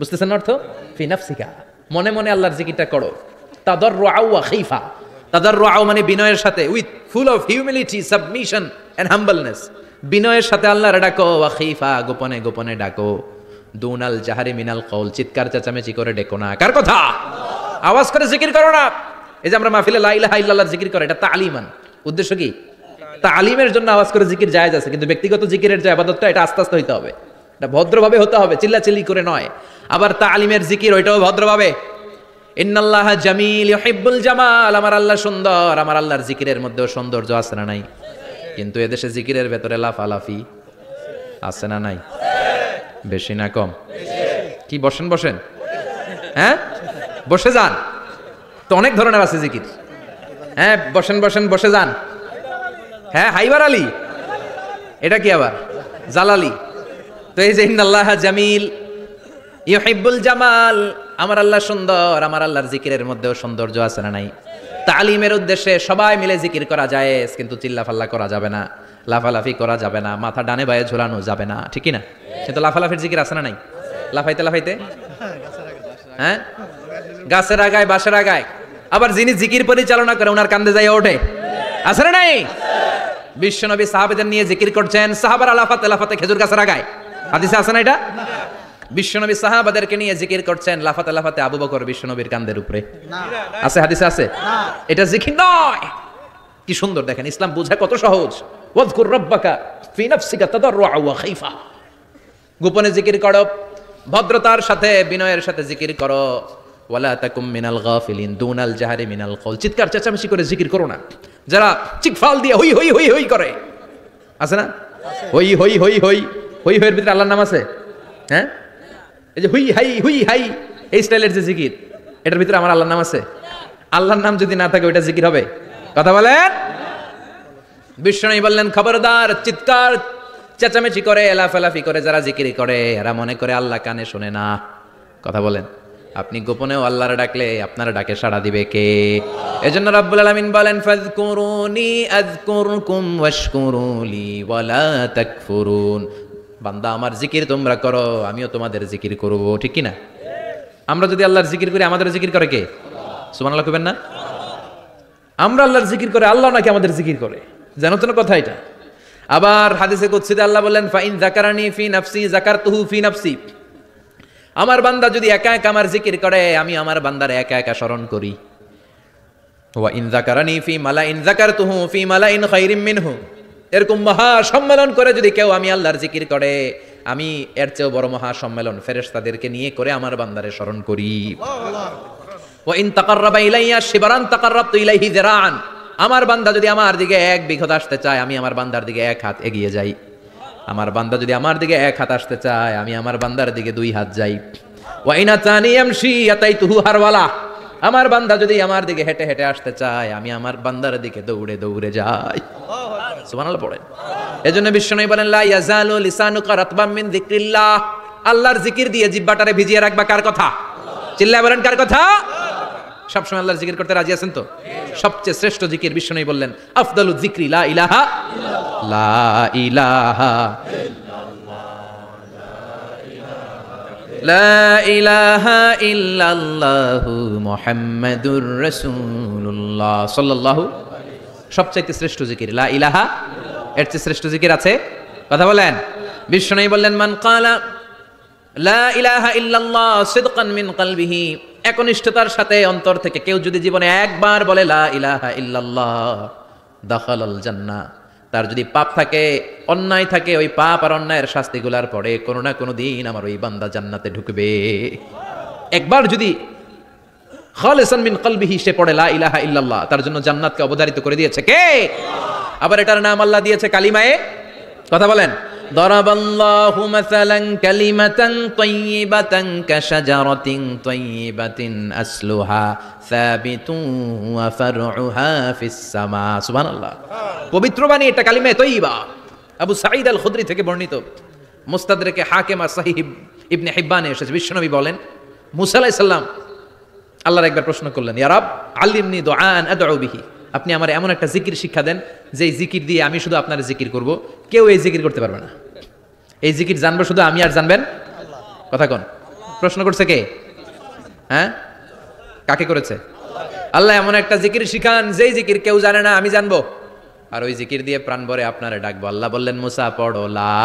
বুঝতেছেন অর্থ? ফি নাফসিকা, মনে মনে আল্লাহর জিকিরটা করো। তাদাররুআ ওয়া খীফা, তাদাররুআ মানে বিনয়ের সাথে, with full of humility, submission and humbleness, বিনয়ের সাথে আল্লাহরে ডাকো। ওয়া খীফা, গোপনে গোপনে ডাকো। দুনাল জাহারি মিনাল কওল, চিৎকার চেঁচামেচি করে ডেকো না। কার কথা? আওয়াজ করে জিকির করো না। এই যে আমরা মাহফিলে লা ইলাহা ইল্লাল্লাহ জিকির করে, এটা তালিমান, উদ্দেশ্য কি? তালিমের জন্য আওয়াজ করে জিকির জায়েজ আছে, কিন্তু ব্যক্তিগত জিকিরের যে ইবাদতটা, এটা আস্তে আস্তে হইতে হবে, এটা ভদ্রভাবে হতে হবে, চিল্লাচিল্লি করে নয়। আবার তালিমের জিকির ওইটাও ভদ্রভাবে। ইন্নাল্লাহা জামিল ইউহিব্বুল জামাল, আমার আল্লাহ সুন্দর, আমার আল্লাহর জিকিরের মধ্যেও সৌন্দর্য আছে না নাই? কিন্তু এদেশে জিকিরের ভেতরে লাফালাফি আছে না নাই? বেশি না কম? কি বসেন বসেন, হ্যাঁ বসে যান, তো অনেক ধরনের আছে জিকির। হ্যাঁ বসেন বসেন, বসে যান। হ্যাঁ হাইবার আলী, এটা কি আবার জালালি? তো এই যে ইন্নাল্লাহা জামিল ইউহিব্বুল জামাল, আমার আল্লাহ সুন্দর, আমার আল্লাহর জিকিরের মধ্যেও সৌন্দর্য আছে না নাই? তালিমের উদ্দেশ্যে সবাই মিলে জিকির করা যায়, কিন্তু চিল্লাফাল্লা করা যাবে না, লাফালাফি করা যাবে না, মাথা ডানে বায়ে ঝোলানো যাবে না, ঠিক না? কিন্তু লাফালাফির জিকির আছে না নাই? লাফাইতে লাফাইতে, হ্যাঁ গাছের আগায় বাঁশের আগায়। আবার যিনি জিকির পরিচালনা করে ওনার কান্দে যাই ওঠে, আছে না নাই? বিশ্বনবী সাহাবাদের নিয়ে জিকির করছেন, সাহাবারা লাফাতে লাফাতে খেজুর গাছের আগায়, হাদিসে আছে না এটা? বিশ্বনবী সাহাবাদেরকে নিয়ে জিকির করছেন, লাফাতে লাফাতে আবু বকর বিশ্বনবীর কান্দের উপরে, আছে হাদিসে আছে? এটা জিকির নয়। কি সুন্দর দেখেন, ইসলাম বোঝা কত সহজ। ওয়াজকুর রাব্বাকা ফি নাফসিকা তাদাররুআ ওয়া খীফা, গোপনে জিকির করো, ভদ্রতার সাথে বিনয়ের সাথে জিকির করো। ওয়ালা তাকুম মিনাল গাফিলিন দুনাল জাহারি মিনাল কওল, চিৎকার চেঁচামেচি করে জিকির করো না। যারা চিকফাল দিয়ে হই হই হই হই করে, আছে না? হই হই হই হই হই হইয়ের ভিতরে আল্লাহর নাম আছে? হ্যাঁ, এই যে হুই হাই হুই হাই, এই স্টাইলের যে জিকির, এটার ভিতরে আমার আল্লাহর নাম আছে? আল্লাহর নাম যদি না থাকে ওইটা জিকির হবে? কথা বলেন। বিষ্ণু বললেন খবরদার, চিৎকার চেঁচামেচি করে লাফালাফি করে যারা জিকির করে, এরা মনে করে আল্লাহ কানে শোনে না। কথা বলেন। আপনি গোপনেও আল্লাহর ডাকলে আপনার ডাকে সাড়া দিবে কে? এজন্য রাব্বুল আলামিন বলেন ফাযকুরুনি আযকুরকুম ওয়াশকুরুলি ওয়ালা তাকফুরুন, বান্দা আমার জিকির তোমরা করো, আমিও তোমাদের জিকির করব, ঠিক কি না? আমরা যদি আল্লাহর জিকির করি, আমাদের জিকির করে কে? সুবহানাল্লাহ কইবেন না? আমরা আল্লাহর জিকির করে, আল্লাহ নাকি আমাদের জিকির করে, জানো তো না কথা এটা? আবার হাদিসে কুদসিতে আল্লাহ বলেন ফাইন যাকারানি ফি নাফসি যাকারতুহু ফি নাফসি, আমার বান্দা যদি একা একা আমার জিকির করে, আমি আমার বান্দারে একা একা স্মরণ করি। ওয়া ইন যাকারানি ফি মালাইন যাকারতুহু ফি মালাইন খায়রিম মিনহু, এরকম মহা সম্মেলন করে যদি কেউ আমি আল্লাহর জিকির করে, আমি এর চেয়েও বড় মহা সম্মেলন ফেরেশতাদেরকে নিয়ে করে আমার বান্দারে স্মরণ করি। ওয়া ইন তাকাররাবা ইলাইয়া শিবরান তাকাররাবতু ইলাইহি যিরাআন, আমার বান্দা যদি আমার দিকে এক বিঘত আসতে চায়, আমি আমার বান্দার দিকে এক হাত এগিয়ে যাই। আমার বান্দা যদি আমার দিকে এক হাত আসতে চায়, আমি আমার বান্দার দিকে দুই হাত যাই। ওয়া ইন আতানি ইয়ামশি আতাইতুহু হারওয়ালা, আমার বান্দা যদি আমার দিকে হেঁটে হেঁটে আসতে চায়, আমি আমার বান্দার দিকে দৌড়ে দৌড়ে যাই। সুবহানাল্লাহ পড়েন। এজন্য বিশ্বনবী বলেন লা ইয়াজালু লিসানুকা রাতবাম মিন যিকরিল্লাহ, আল্লাহর জিকির দিয়ে জিহ্বাটারে ভিজিয়ে রাখবা। কার কথা? চিল্লায় বলেন কার কথা? সবসময় আল্লাহর জিকির করতে রাজি আছেন তো? সবচেয়ে শ্রেষ্ঠ জিকির বিশ্বনবী বললেন আফদালু যিকরি লা ইলাহা লা ইলাহা লা ইলাহা ইল্লাল্লাহু মুহাম্মাদুর রাসূলুল্লাহ সাল্লাল্লাহু, সবচাইতে শ্রেষ্ঠ জিকির লা ইলাহা। এর চেয়ে শ্রেষ্ঠ জিকির আছে? কথা বলেন। বিশ্বনবী বললেন মান ক্বালা লা ইলাহা ইল্লাল্লাহ সিদকান মিন কলবিহি, একনিষ্ঠতার সাথে অন্তর থেকে কেউ যদি জীবনে একবার বলে লা ইলাহা ইল্লাল্লাহ দাখালাল জান্নাহ, তার যদি পাপ থাকে, অন্যায় থাকে, ওই পাপ আর অন্যায়ের শাস্তিগুলার পরে কোনো না কোনো দিন আমার ওই বান্দা জান্নাতে ঢুকবে। একবার যদি খালিসান মিন কলবিহি সে পড়ে লা ইলাহা ইল্লাল্লাহ, তার জন্য জান্নাতকে অবধারিত করে দিয়েছে কে? আবার এটার নাম আল্লাহ দিয়েছে কালিমায়ে। কথা বলেন। দরাবাল্লাহু মাসালান কালিমাতান তাইয়িবাতান কাশাজারাতিন তাইয়িবাতিন আসলুহা সাবিতুন ওয়া ফারউহা ফিস সামা। সুবহানাল্লাহ। পবিত্র বাণী এটা কালিমায়ে তাইয়িবা। আবু সাঈদ আল খুদরি থেকে বর্ণিত, মুস্তাদরেকে হাকিম আর সহিহ ইবনে হিব্বানে এসেছে। বিশ্বনবী বলেন মুসা আলাইহিস সালাম আল্লাহর একবার প্রশ্ন করলেন, ইয়া রাব আল্লিমনি দুআআন আদউ বিহি, আপনি আমার এমন একটা জিকির শিক্ষা দেন যে এই জিকির দিয়ে আমি শুধু আপনার জিকির করব, কেউ এই জিকির করতে পারবে না। এই জিকির জানবো শুধু আমি, আর জানবেন কথা কোন? প্রশ্ন করছে কে? হ্যাঁ, কাকে করেছে? আল্লাহ এমন একটা জিকির শিখান যেই জিকির কেউ জানে না, আমি জানবো, আর ওই জিকির দিয়ে প্রাণ ভরে আপনারে ডাকবো। আল্লাহ বললেন, মুসা পড়ো লা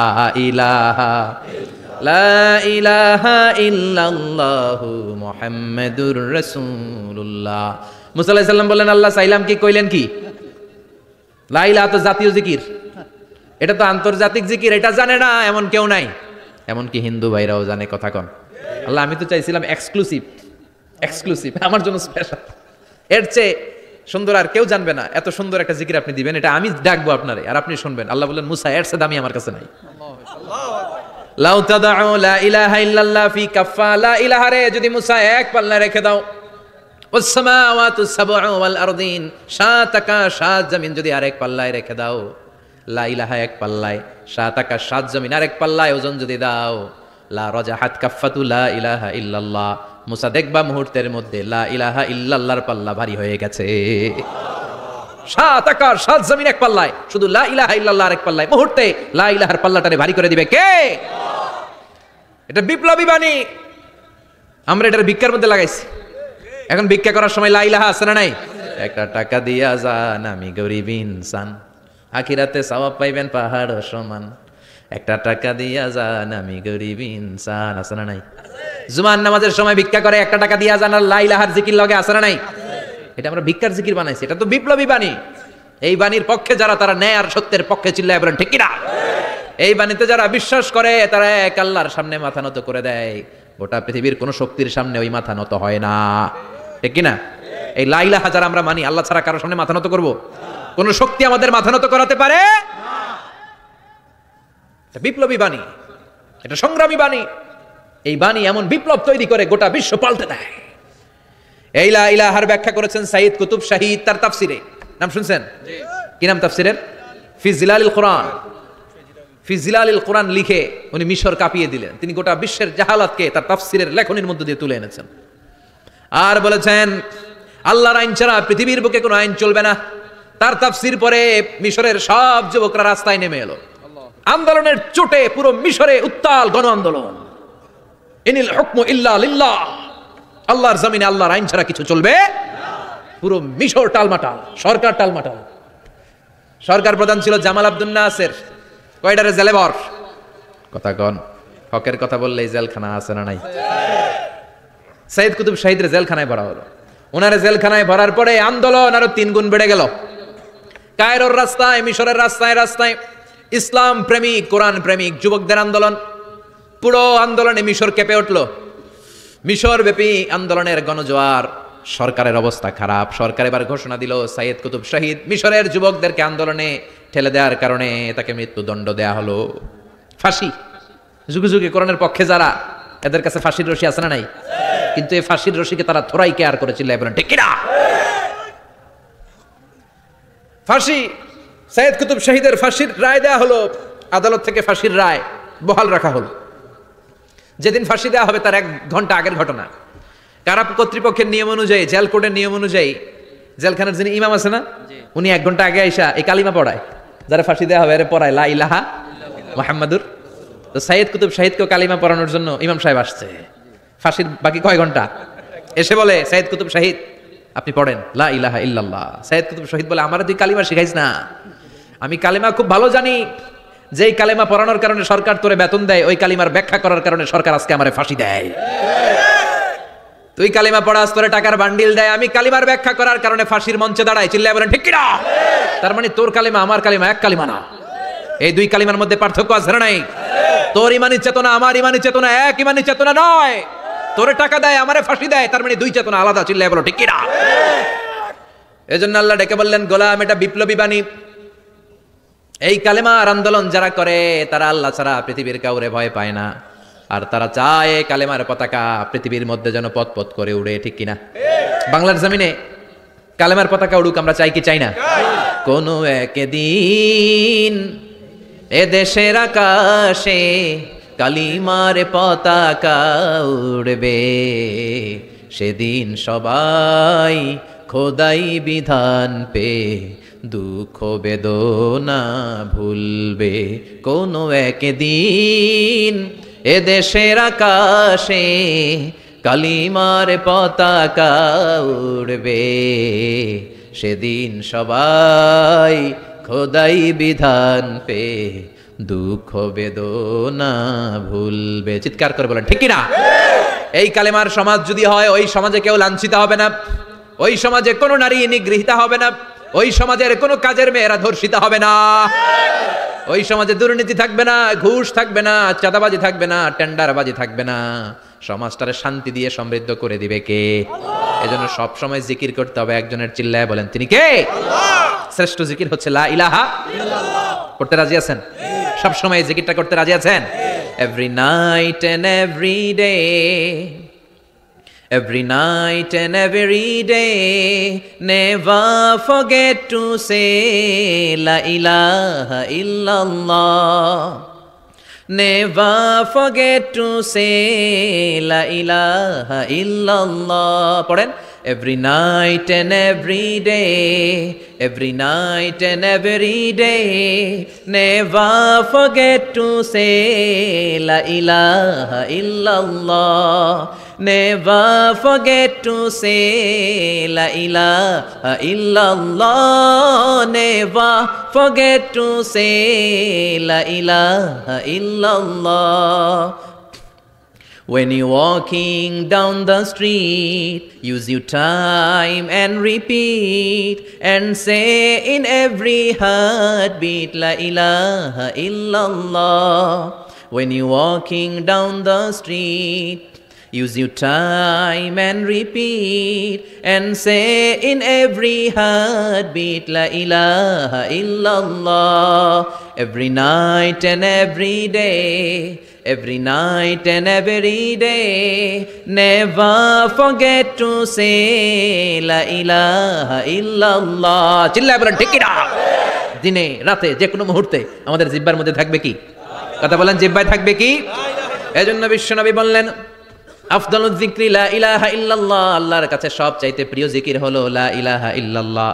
ইলাহা ইল্লাল্লাহু মুহাম্মাদুর রাসূলুল্লাহ। মুসা আলাইহিস সালাম বললেন, আল্লাহ চাইলাম কি, কইলেন কি? লা ইলাহা তো জাতীয় জিকির, এটা তো আন্তর্জাতিক জিকির, এটা জানে না এমন কেউ নাই, এমনকি হিন্দু ভাইরাও জানে। কথা কন। আল্লাহ আমি তো চাইছিলাম এক্সক্লুসিভ, আমার জন্য স্পেশাল, এর চেয়ে সুন্দর আর কেউ জানবে না, এত সুন্দর একটা জিকির আপনি দিবেন, এটা আমি ডাকবো আপনারে আর আপনি শুনবেন। আল্লাহ বললেন, মুসা এর চেয়ে দামি আমার কাছে নাই। লাউ তাদউ লা ইলাহা ইল্লাল্লাহ ফি কাফা, লা ইলাহা রে যদি মুসা এক পাল্লায় রেখে দাও, ওয়াস সামাওয়াতু সাবউ ওয়াল আরদিন, সাত আকাশ সাত জমিন যদি আরেক পাল্লায় রেখে দাও, লা ইলাহা এক পাল্লায়, সাত আকাশ সাত জমিন আরেক পাল্লায় ওজন যদি দাও, লা রাজাহাত কাফাতু লা ইলাহা ইল্লাল্লাহ, মুসা দেখবা মুহূর্তের মধ্যে লা ইলাহা ইল্লাল্লাহর পাল্লা ভারী হয়ে গেছে। সাত আকাশ সাত জমিন এক পাল্লায়, শুধু লা ইলাহা ইল্লাল্লাহ আরেক পাল্লায়, মুহূর্তে লা ইলাহার পাল্লাটারে ভারী করে দিবে কে? এটা বিপ্লবী বাণী, আমরা এটার ভিক্ষার মধ্যে লাগাইছি। এখন ভিক্ষা করার সময় লা ইলাহা আছে না নাই? একটা টাকা দিয়া যান, আমি গরিব ইনসান, আখিরাতে সওয়াব পাইবেন পাহাড় সমান। একটা টাকা দিয়া যান, আমি গরিব ইনসান, আছে না নাই? জুমার নামাজের সময় ভিক্ষা করে, একটা টাকা দিয়া যান, আর লা ইলাহার জিকির লগে, আছে না নাই? এটা আমরা ভিক্ষার জিকির বানাইছি, এটা তো বিপ্লবী বাণী। এই বাণীর পক্ষে যারা, তারা ন্যায় আর সত্যের পক্ষে চিল্লায় বলেন ঠিক কিনা? এই বাণীতে যারা বিশ্বাস করে, তারা এক আল্লাহর সামনে মাথা নত করে দেয়, গোটা পৃথিবীর কোন শক্তির সামনে ওই মাথা নত হয় না, ঠিক কিনা? এই লা ইলাহা যারা আমরা মানি, আল্লাহ ছাড়া কারোর সামনে মাথা নত করব? কোন শক্তি আমাদের মাথা নত করাতে পারে? এটা বিপ্লবী বাণী, এটা সংগ্রামী বাণী। এই বাণী এমন বিপ্লব তৈরি করে, গোটা বিশ্ব পাল্টে দেয়। এই লা ইলাহার ব্যাখ্যা করেছেন সাইয়্যিদ কুতুব শাহীদ তার তাফসিরে, নাম শুনছেন? কি নাম তাফসিরের? ফি জিলালিল কোরআন। ফি জিলালিল কোরআন লিখে উনি মিশর কাঁপিয়ে দিলেন। তিনি গোটা বিশ্বের জাহালাতকে তার তাফসিরের লেখনির মধ্য দিয়ে তুলে এনেছেন। আর বলেছেন, আল্লাহর আইন ছাড়া পৃথিবীর বুকে কোনো আইন চলবে না। তার তাফসির পরে মিশরের সব যুবকরা রাস্তায় নেমে এলো। আন্দোলনের চোটে পুরো মিশরে উত্তাল গণ আন্দোলন। ইনিল হুকমু ইল্লা লিল্লাহ, আল্লাহর জমিনে আল্লাহর আইন ছাড়া কিছু চলবে না। পুরো মিশর টালমাটাল, সরকার টালমাটাল। সরকার প্রধান ছিল জামাল আব্দুল নাসের, কয়টারে জেলে ভর। কথা কন, হকের কথা বললেই জেলখানা আছে না নাই? সাইয়্যিদ কুতুব শাহীদের জেলখানায় ভরা হলো। ওনারে জেলখানায় ভরার পরে আন্দোলন আরো 3 গুণ বেড়ে গেল। কায়রোর রাস্তায়, মিশরের রাস্তায় রাস্তায় ইসলাম প্রেমিক, কোরআন প্রেমিক যুবকদের আন্দোলন। পুরো আন্দোলনে মিশর কেঁপে উঠল। মিশর ব্যাপী আন্দোলনের গণজোয়ার। সরকারের অবস্থা খারাপ। সরকার এবার ঘোষণা দিল, সাইয়্যিদ কুতুব শাহীদ মিশরের যুবকদেরকে আন্দোলনে ঠেলে দেওয়ার কারণে তাকে মৃত্যুদণ্ড দেয়া হলো, ফাঁসি। যুগে যুগে কোরআনের পক্ষে যারা, এদের কাছে ফাঁসির রশি আছে না নাই? কিন্তু এই ফাঁসির রশিকে তারা থোড়াই কেয়ার করেছিল, বলেন ঠিক কিনা? ফাঁসি, সাইয়্যিদ কুতুব শাহীদের ফাঁসির রায় দেয়া হলো। আদালত থেকে ফাঁসির রায় বহাল রাখা হলো। যেদিন ফাঁসি দেওয়া হবে তার 1 ঘন্টা আগের ঘটনা। কারা কর্তৃপক্ষের নিয়ম অনুযায়ী, জেল কোর্টের নিয়ম অনুযায়ী, জেলখানার যিনি ইমাম আছে না, উনি 1 ঘন্টা আগে আইসা এই কালিমা পড়ায়, যারা ফাঁসি দেওয়া হবে এর পড়ায় লা ইলাহা মুহাম্মাদুর। তো সাইয়্যিদ কুতুব শাহীদকে কালিমা পড়ানোর জন্য ইমাম সাহেব আসছে। ফাঁসির বাকি কয় ঘন্টা, এসে বলে, সাইয়্যিদ কুতুব শাহীদ আপনি পড়েন লা ইলাহা ইল্লাল্লাহ। সাইয়্যিদ কুতুব শাহীদ বলে, আমারে তুই কালিমা শিখাইস না, আমি কালিমা খুব ভালো জানি। যেই কালিমা পড়ানোর কারণে সরকার তোরে বেতন দেয়, ওই কালিমার ব্যাখ্যা করার কারণে সরকার আজকে আমারে ফাঁসি দেয়। তুই কালিমা পড়াস, তোরে টাকার বান্ডিল দেয়, আমি কালিমার ব্যাখ্যা করার কারণে ফাঁসির মঞ্চে দাঁড়াই, চিল্লায় বলেন ঠিক কিনা? তার মানে তোর কালিমা আমার কালিমা এক কালিমা না। এই 2 কালিমার মধ্যে পার্থক্য আছে না নাই? তোর ইমানি চেতনা আমার ইমানি চেতনা এক ইমানি চেতনা নয়। তোরে টাকা দেয়, আমারে ফাঁসি দেয়, তার মানে 2 চেতনা আলাদা, চিল্লায় বলো ঠিক কিনা? এজন্য আল্লাহ ডেকে বললেন, গোলাম এটা বিপ্লবী বাণী। এই কালেমার আন্দোলন যারা করে তারা আল্লাহ ছাড়া পৃথিবীর কাউরে ভয় পায় না। আর তারা চায় কালেমার পতাকা পৃথিবীর মধ্যে যেন পথ পথ করে উড়ে, ঠিক কিনা? বাংলার জমিনে কালেমার পতাকা উড়ুক, আমরা চাই কি চাই না? কোনো একদিন এ দেশের আকাশে কালিমার পতাকা উড়বে, সেদিন সবাই খোদাই বিধান পে দুঃখ বেদনা ভুলবে কোনো একদিন এদেশের আকাশে কালিমার পতাকা উড়বে সেদিন সবাই খোদাই বিধান পে দুঃখ বেদনা ভুলবে। চিৎকার করে বলেন ঠিক কিনা? এই কালেমার সমাজ যদি হয়, ওই সমাজে কেউ লাঞ্ছিত হবে না, ওই সমাজে কোনো নারী নিগৃহীতা হবে না, ওই সমাজের কোনো কাজের মেয়েরা ধর্ষিত হবে না, ওই সমাজে দুর্নীতি থাকবে না, ঘুষ থাকবে না, চাঁদাবাজি থাকবে না, টেন্ডারবাজি থাকবে না। সমাজটারে শান্তি দিয়ে সমৃদ্ধ করে দিবে কে? এজন্য সব সময় জিকির করতে হবে একজনের, চিল্লায় বলেন তিনি কে? শ্রেষ্ঠ জিকির হচ্ছে লা ইলাহা ইল্লাল্লাহ। করতে রাজি আছেন? সব সময় জিকিরটা করতে রাজি আছেন? Every night and every day, every night and every day, never forget to say La ilaha illallah. Never forget to say La ilaha illallah. পড়েন, every night and every day, every night and every day, never forget to say La ilaha illallah. Never forget to say La ilaha illallah. Never forget to say La ilaha illallah. When you're walking down the street, use your time and repeat and say in every heartbeat La ilaha illallah. When you're walking down the street, use your time and repeat and say in every heartbeat La ilaha illallah. Every night and every day, every night and every day, never forget to say La ilaha illallah. চিল্লায় বলেন ঠিক কিনা? দিনে রাতে যে কোনো মুহূর্তে আমাদের জিহ্বার মধ্যে থাকবে কি? কথা বলেন, জিহ্বায় থাকবে কি? এজন্য বিশ্বনবী বললেন আফদালুয যিকরি লা ইলাহা ইল্লাল্লাহ, আল্লাহর কাছে সবচাইতে প্রিয় জিকির হলো লা ইলাহা ইল্লাল্লাহ।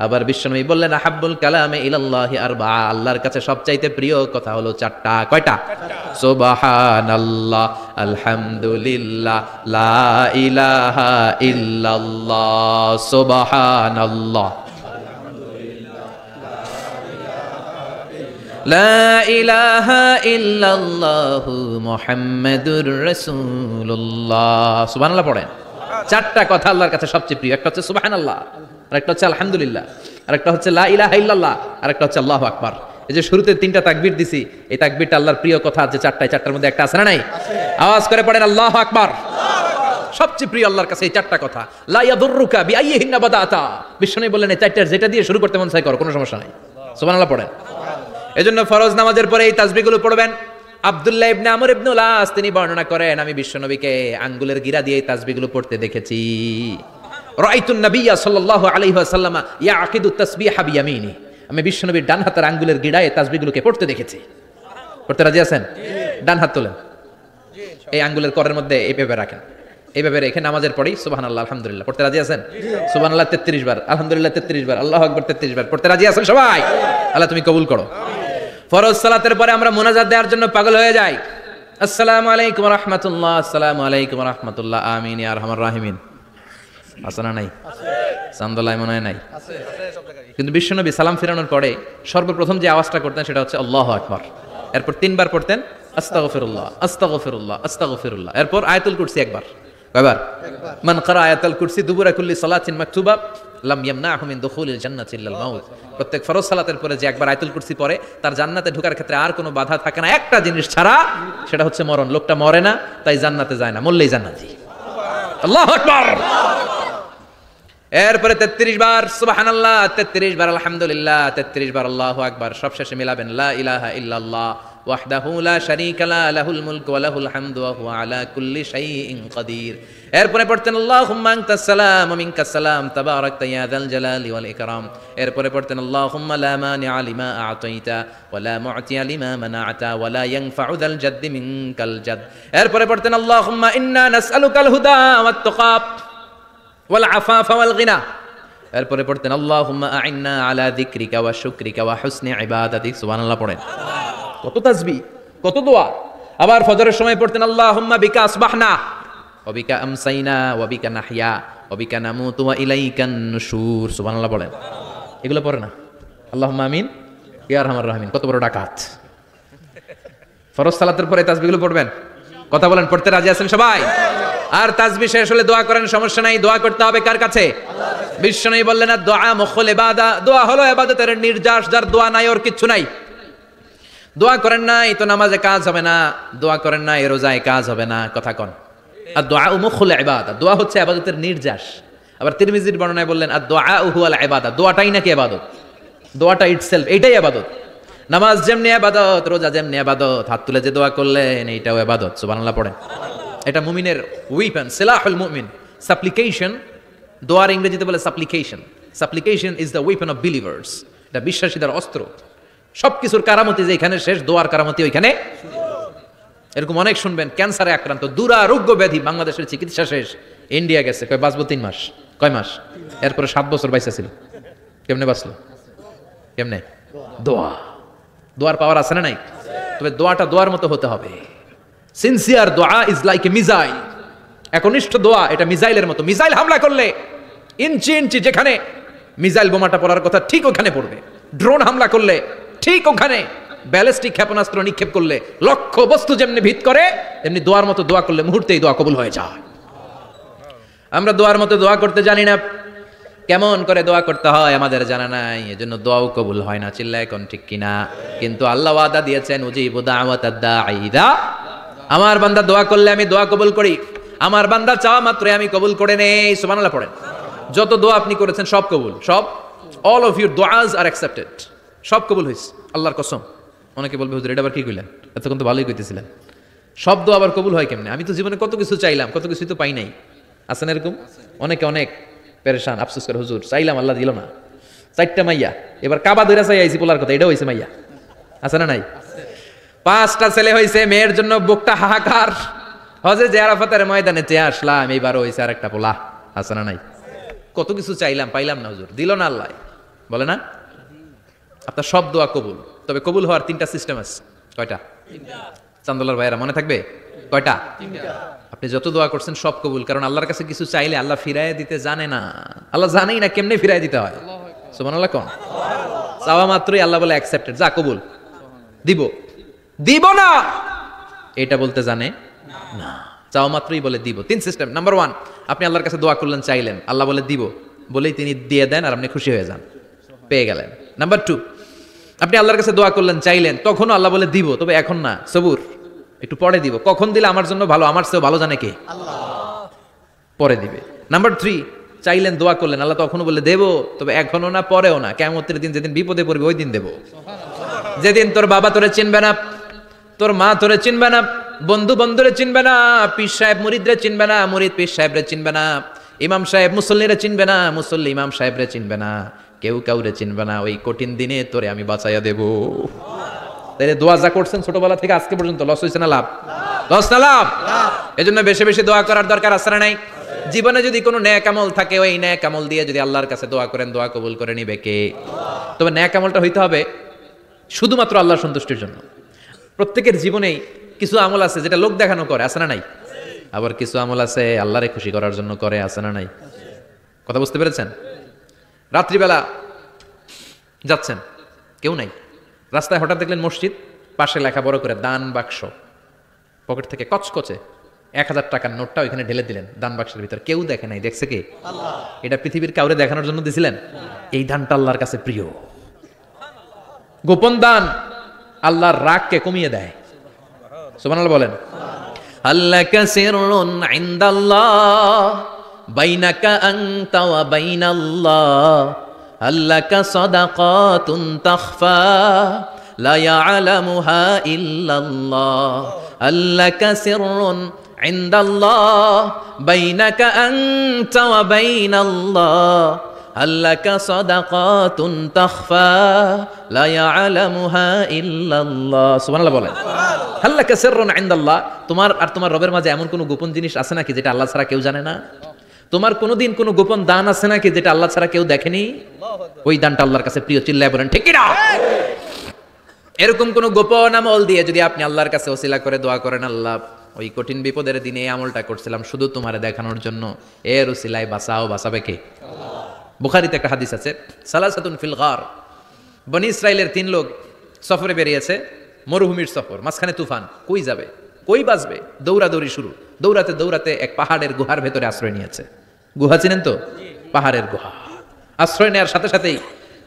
আবার বিশ্বনবী বললেন আহাব্বুল কালামে ইলাল্লাহি আরবা, আল্লাহর কাছে সবচাইতে প্রিয় কথা হলো চারটা। কয়টা? সুবহানাল্লাহ, আলহামদুলিল্লাহ, লা ইলাহা ইল্লাল্লাহ। সুবহানাল্লাহ, লা ইলাহা ইল্লাল্লাহু মুহাম্মাদুর রাসূলুল্লাহ। সুবহানাল্লাহ পড়েন। চারটা কথা আল্লাহর কাছে সবচেয়ে প্রিয়। একটা হচ্ছে সুবহানাল্লাহ, আরেকটা হচ্ছে আলহামদুলিল্লাহ, আরেকটা হচ্ছে লা ইলাহা ইল্লাল্লাহ, আরেকটা হচ্ছে আল্লাহু আকবার। এই যে শুরুতে তিনটা তাকবীর দিছি, এই তাকবীরটা আল্লাহর প্রিয় কথা যে চারটায়, চারটার মধ্যে একটা আছে না নাই? আওয়াজ করে পড়েন আল্লাহু আকবার। সবচেয়ে প্রিয় আল্লাহর কাছে এই চারটা কথা। লা ইয়াদুররুকা বিআইয়িহিন্না বাদাতা, বিষ্ণু বললেন এই চারটার যেটা দিয়ে শুরু করতে মন চায় করো, কোনো সমস্যা নাই। সুবহানাল্লাহ পড়েন। এজন্য ফরজ নামাজের পরে এই তাসবিহগুলো পড়বেন। আব্দুল্লাহ ইবনে আমর ইবনে উলাস তিনি বর্ণনা করেন, আমি বিশ্বনবীকে আঙ্গুলের গিরা দিয়ে এই তাসবিহগুলো পড়তে দেখেছি। রাআইতুন নাবিয়্যা সাল্লাল্লাহু আলাইহি ওয়াসাল্লাম ইয়াকিদু তাসবিহা বিয়ামিনি, আমি বিশ্বনবীর ডান হাতের আঙ্গুলের গিরায় তাসবিহগুলোকে পড়তে দেখেছি। পড়তে রাজি আছেন? ডান হাত তোলেন, এই আঙ্গুলের করের মধ্যে এইভাবে রাখেন, এইভাবে রেখে নামাজের পরেই সুবহানাল্লাহ আলহামদুলিল্লাহ পড়তে রাজি আছেন? সুবহানাল্লাহ 33 বার, আলহামদুলিল্লাহ 33 বার, আল্লাহু আকবার 33 বার পড়তে রাজি আছেন সবাই? আল্লাহ তুমি কবুল করো। ফরজ সালাতের পরে আমরা মুনাজাত দেওয়ার জন্য পাগল হয়ে যাই। আসসালামু আলাইকুম ওয়া রাহমাতুল্লাহ, আসসালামু আলাইকুম ওয়া রাহমাতুল্লাহ, আমিন ইয়া আরহামার রাহিমিন। আছে না নাই? চান্দলায় মনে হয় নাই। কিন্তু বিশ্বনবী সালাম ফিরানোর পরে সর্বপ্রথম যে আওয়াজটা করতেন সেটা হচ্ছে আল্লাহু আকবার। এরপর 3 বার পড়তেন আস্তাগফিরুল্লাহ, আস্তাগফিরুল্লাহ, আস্তাগফিরুল্লাহ। এরপর আয়াতুল কুরসি একবার। কয়বার? মান ক্বারা আয়াতুল কুরসি দুবুরা কুল্লি সালাতিন মাকতুবা লাম ইয়ামনাহু মিন দুখুলিল জান্নাতি ইল্লাল মাউত। প্রত্যেক ফরজ সালাতের পরে যে একবার আয়াতুল কুরসি পড়ে তার জান্নাতে ঢোকার ক্ষেত্রে আর কোনো বাধা থাকে না, একটা জিনিস ছাড়া, সেটা হচ্ছে মরণ। লোকটা মরে না তাই জান্নাতে যায় না, মরলেই জান্নাতি। আল্লাহু আকবার। এরপরে 33 বার সুবহানাল্লাহ, 33 বার আলহামদুলিল্লাহ, 33 বার আল্লাহু আকবার। সবশেষে মিলাবেন লা ইলাহা ইল্লাল্লাহ ওয়াহদাহু লা শারীকা লা লাহুল মুলকু ওয়া লাহুল হামদু ওয়া হুয়া আলা কুল্লি শাইইন কাদির। এরপরে পড়তেন আল্লাহুম্মা আনতাস সালাম ওয়া মিনকাস সালাম তাবারাকতা ইয়া যাল জালালি ওয়াল ইকরাম। এরপরে পড়তেন আল্লাহুম্মা লা মানিআ লিমা আ'তাইতা ওয়া লা মু'তিয়া লিমা মানা'তা ওয়া লা ইয়ানফা'ু যাল জাদ্দি মিনকাল জাদ। এরপরে পড়তেন আল্লাহুম্মা ইন্না নাসআলুকাল হুদা ওয়াত তাকা ওয়াল আফাফা ওয়াল গিনা। এরপরে পড়তেন আল্লাহুম্মা আইন্না আলা যিকরিকা ওয়া শুকরিকা ওয়া হুসনি ইবাদাতিক, সুবহানাল্লাহ পড়েন। কত তাসবিহ, কত দোয়া। আবার ফজরের সময় পড়তেন আল্লাহুম্মা বিকা আসবাহনা ওয়া বিকা আমসাইনা ওয়া বিকা নাহইয়া ওয়া বিকা নামুতু ওয়া ইলাইকান নুশুর, সুবহানাল্লাহ পড়েন। এগুলো পড়ে না? আল্লাহুম্মা আমিন ইয়া আরহামার রাহিমিন, কত বড় ডাকাত। ফরজ সালাতের পরে তাসবিহগুলো পড়বেন, কথা বলেন, পড়তে রাজি আছেন সবাই? আর তাসবিহ শেষ হলে দোয়া করেন, সমস্যা নাই। দোয়া করতে হবে কার কাছে? বিশ্বনবী বললেন না, দোয়া মুখুল ইবাদা, দোয়া হলো ইবাদতের নির্যাস। যার দোয়া নাই ওর কিচ্ছু নাই। দোয়া করেন নাই তো নামাজে কাজ হবে না, দোয়া করেন নাই রোজায় কাজ হবে না, কথা কন। আর দোয়া মুখুল ইবাদা, দোয়া হচ্ছে ইবাদতের নির্যাস। আবার তিরমিজির বর্ণনায় বললেন আর দোয়া হুয়াল ইবাদা, দোয়াটাই নাকি ইবাদত, দোয়াটা ইটসেলফ এইটাই ইবাদত। নামাজ যেমনি ইবাদত, রোজা যেমনি ইবাদত, হাত তুলে যে দোয়া করলেন এইটাও ইবাদত, সুবহানাল্লাহ পড়েন। এটা মুমিনের উইপন, সিলাহুল মুমিন। সাপ্লিকেশন, দোয়ার ইংরেজিতে বলে সাপ্লিকেশন। সাপ্লিকেশন is the weapon of believers. এটা বিশ্বাসীদের অস্ত্র। সবকিছুর কারামতি যেখানে শেষ, দোয়ার কারামতি ওইখানে। এরকম অনেক শুনবেন, ক্যান্সারে আক্রান্ত, দুরারোগ্য ব্যাধি, বাংলাদেশের চিকিৎসা শেষ, ইন্ডিয়া গেছে, কয় বাঁচবো 3 মাস। কয় মাস? এরপরে 7 বছর বাইসা ছিল। কেমনে বাঁচলো? কেমনে? দোয়া। দোয়ার পাওয়ার আছে না নাই? তবে দোয়াটা দোয়ার মতো হতে হবে। সিনসিয়ার দোয়া ইজ লাইক এ মিসাইল। একনিষ্ঠ দোয়া এটা মিসাইলের মতো। মিসাইল হামলা করলে ইঞ্চি ইঞ্চি যেখানে মিসাইল বোমাটা পড়ার কথা ঠিক ওখানে পড়বে। ড্রোন হামলা করলে ঠিক ওখানে, ব্যালিস্টিক ক্ষেপণাস্ত্র নিক্ষেপ করলে লক্ষ্য বস্তু যেমনি ভিত করে, এমনি দোয়ার মতো দোয়া করলে মুহূর্তেই দোয়া কবুল হয়ে যায়। আমরা দোয়ার মতো দোয়া করতে জানি না, কেমন করে দোয়া করতে হয় আমাদের জানা নাই, এজন্য দোয়াও কবুল হয় না। চিল্লায় কোন ঠিক কিনা? কিন্তু আল্লাহ ওয়াদা দিয়েছেন উজিবু দাওয়াতাদ দাঈ ইযা, আমার বান্দা দোয়া করলে আমি দোয়া কবুল করি। আমার বান্দা চাওয়া মাত্রই আমি কবুল করে নেই, সুবহানাল্লাহ পড়েন। যত দোয়া আপনি করেছেন সব কবুল, সব, অল অফ ইউর দোয়াজ আর অ্যাকসেপ্টেড, সব কবুল হয়েছে আল্লাহর কসম। অনেকে বলবে হুজুর এটা আবার কি কইলেন, এতক্ষণ তো ভালোই কইতেছিলেন, সব দোয়া আবার কবুল হয় কেমনে? আমি তো জীবনে কত কিছু চাইলাম, কত কিছুই তো পাই নাই। আছেন এরকম অনেকে? অনেক পেরেশান, আফসোস করে হুজুর চাইলাম আল্লাহ দিল না। 4টা মাইয়া, এবার কাবা ধরে চাই আইছি পোলার কথা, এটাও হয়েছে মাইয়া, আছে না নাই? 5টা ছেলে হয়েছে, মেয়ের জন্য বুকটা হাহাকার। হজে যে আরাফাতের ময়দানে চেয়ে আসলাম, এইবারও হয়েছে আর একটা পোলা, আছে না নাই? কত কিছু চাইলাম, পাইলাম না, হুজুর দিল না আল্লাহ, বলে না? আপনার সব দোয়া কবুল, তবে কবুল হওয়ার 3টা সিস্টেম আছে। কয়টা? চান্দোলার ভাইয়েরা মনে থাকবে? কয়টা? আপনি যত দোয়া করছেন সব কবুল, কারণ আল্লাহর কাছে কিছু চাইলে আল্লাহ ফিরায় দিতে জানে না। আল্লাহ জানেই না কেমনে ফিরায় দিতে হয়। সুবহানাল্লাহ কোন? চাওয়া মাত্রই আল্লাহ বলে অ্যাকসেপ্টেড, যা কবুল, দিব, দিব না এটা বলতে জানে না। চাওয়া মাত্রই বলে দিব। 3 সিস্টেম। নাম্বার 1, আপনি আল্লাহর কাছে দোয়া করলেন, চাইলেন, আল্লাহ বলে দিব, বলেই তিনি দিয়ে দেন আর আপনি খুশি হয়ে যান, পেয়ে গেলেন। নাম্বার 2, আপনি আল্লাহর কাছে দোয়া করলেন, চাইলেন, তখনও আল্লাহ বলে দিব, তবে এখন না, সবুর, একটু পরে দিব। কখন দিলে আমার জন্য ভালো, আমার চেয়েও ভালো জানে কে? আল্লাহ, পরে দিবে। নাম্বার 3, চাইলেন, দোয়া করলেন, আল্লাহ তখনও বলে দেব, তবে এখনো না, পরেও না, কিয়ামতের দিন যেদিন বিপদে পড়বে ওই দিন দেব। যেদিন তোর বাবা তোরে চিনবে না, তোর মা তোরে চিনবে না, বন্ধু বন্ধুরে চিনবে না, পীর সাহেব মুরিদরে চিনবে না, মুরিদ পীর সাহেবরে চিনবে না, ইমাম সাহেব মুসল্লিরে চিনবে না, মুসল্লি ইমাম সাহেবরে চিনবে না, কেউ কাউরে চিনবে না, ওই কঠিন দিনে তোরে আমি বাঁচাইয়া দেব। তাইলে দোয়া যা করছেন ছোটবেলা থেকে আজকে পর্যন্ত, লস হয়েছে না লাভ? লস না লাভ? এজন্য বেশি বেশি দোয়া করার দরকার আছে না নাই? জীবনে যদি কোনো নেক আমল থাকে, ওই নেক আমল দিয়ে যদি আল্লাহর কাছে দোয়া করেন, দোয়া কবুল করে নিবে কে? তবে নেক আমলটা হইতে হবে শুধুমাত্র আল্লাহর সন্তুষ্টির জন্য। প্রত্যেকের জীবনেই কিছু আমল আছে যেটা লোক দেখানো করে, আছে না নাই? আবার কিছু আমল আছে আল্লাহরে খুশি করার জন্য করে, আছে না নাই? কথা বুঝতে পেরেছেন? রাত্রিবেলা যাচ্ছেন, কেউ নাই, রাস্তায় হঠাৎ দেখলেন মসজিদ, পাশে লেখা বড় করে দান বাক্স, পকেট থেকে কচকচে 1000 টাকার নোটটা ওইখানে ঢেলে দিলেন দান বাক্সের ভিতর। কেউ দেখে নাই, দেখছে কে? আল্লাহ। এটা পৃথিবীর কাউরে দেখানোর জন্য দিছিলেন? এই দানটা আল্লাহর কাছে প্রিয়। গোপন দান আল্লাহর রাগকে কমিয়ে দেয়। সুবহানাল্লাহ বলেন। আল্লাকা সিররুন ইনদাল্লাহ বাইনাকা আনতা ওয়া বাইনাল্লাহ, আল্লাকা সাদাকাতুন তাখফা লা ইয়ালামুহা ইল্লাল্লাহ, আল্লাকা সিররুন ইনদাল্লাহ বাইনাকা আনতা ওয়া বাইনাল্লাহ, আল্লাকা সাদাকাতুন তাখফা লা ইয়ালামুহা ইল্লাল্লাহ। সুবহানাল্লাহ বলেন। আল্লাকা সিররুন ইনদাল্লাহ, তোমার আর তোমার রবের মাঝে এমন কোনো গোপন জিনিস আছে নাকি যেটা আল্লাহ ছাড়া কেউ জানে না? তোমার কোনোদিন কোনো গোপন দান আছে নাকি যেটা আল্লাহ ছাড়া কেউ দেখেনি? ওই দানটা আল্লাহর কাছে প্রিয়, চিল্লায় বলেন ঠিক কিনা? এরকম কোন গোপন আমল দিয়ে যদি আপনি আল্লাহর কাছে ওসিলা করে দোয়া করেন, আল্লাহ ওই কঠিন বিপদের দিনে এই আমলটা করছিলাম শুধু তোমারে দেখানোর জন্য, এর ওসিলায় বাঁচাও, বাঁচাবে কে? বুখারীতে একটা হাদিস আছে, সালাসাতুন ফিল গার, বনি ইসরাইলের 3 লোক সফরে বেরিয়েছে, মরুভূমির সফর, মাঝখানে তুফান, কই যাবে, কই বাঁচবে, দৌড়াদৌড়ি শুরু, দৌড়াতে দৌড়াতে এক পাহাড়ের গুহার ভেতরে আশ্রয় নিয়েছে। গুহা চিনেন তো? পাহাড়ের গুহা। আশ্রয় নেওয়ার সাথে সাথেই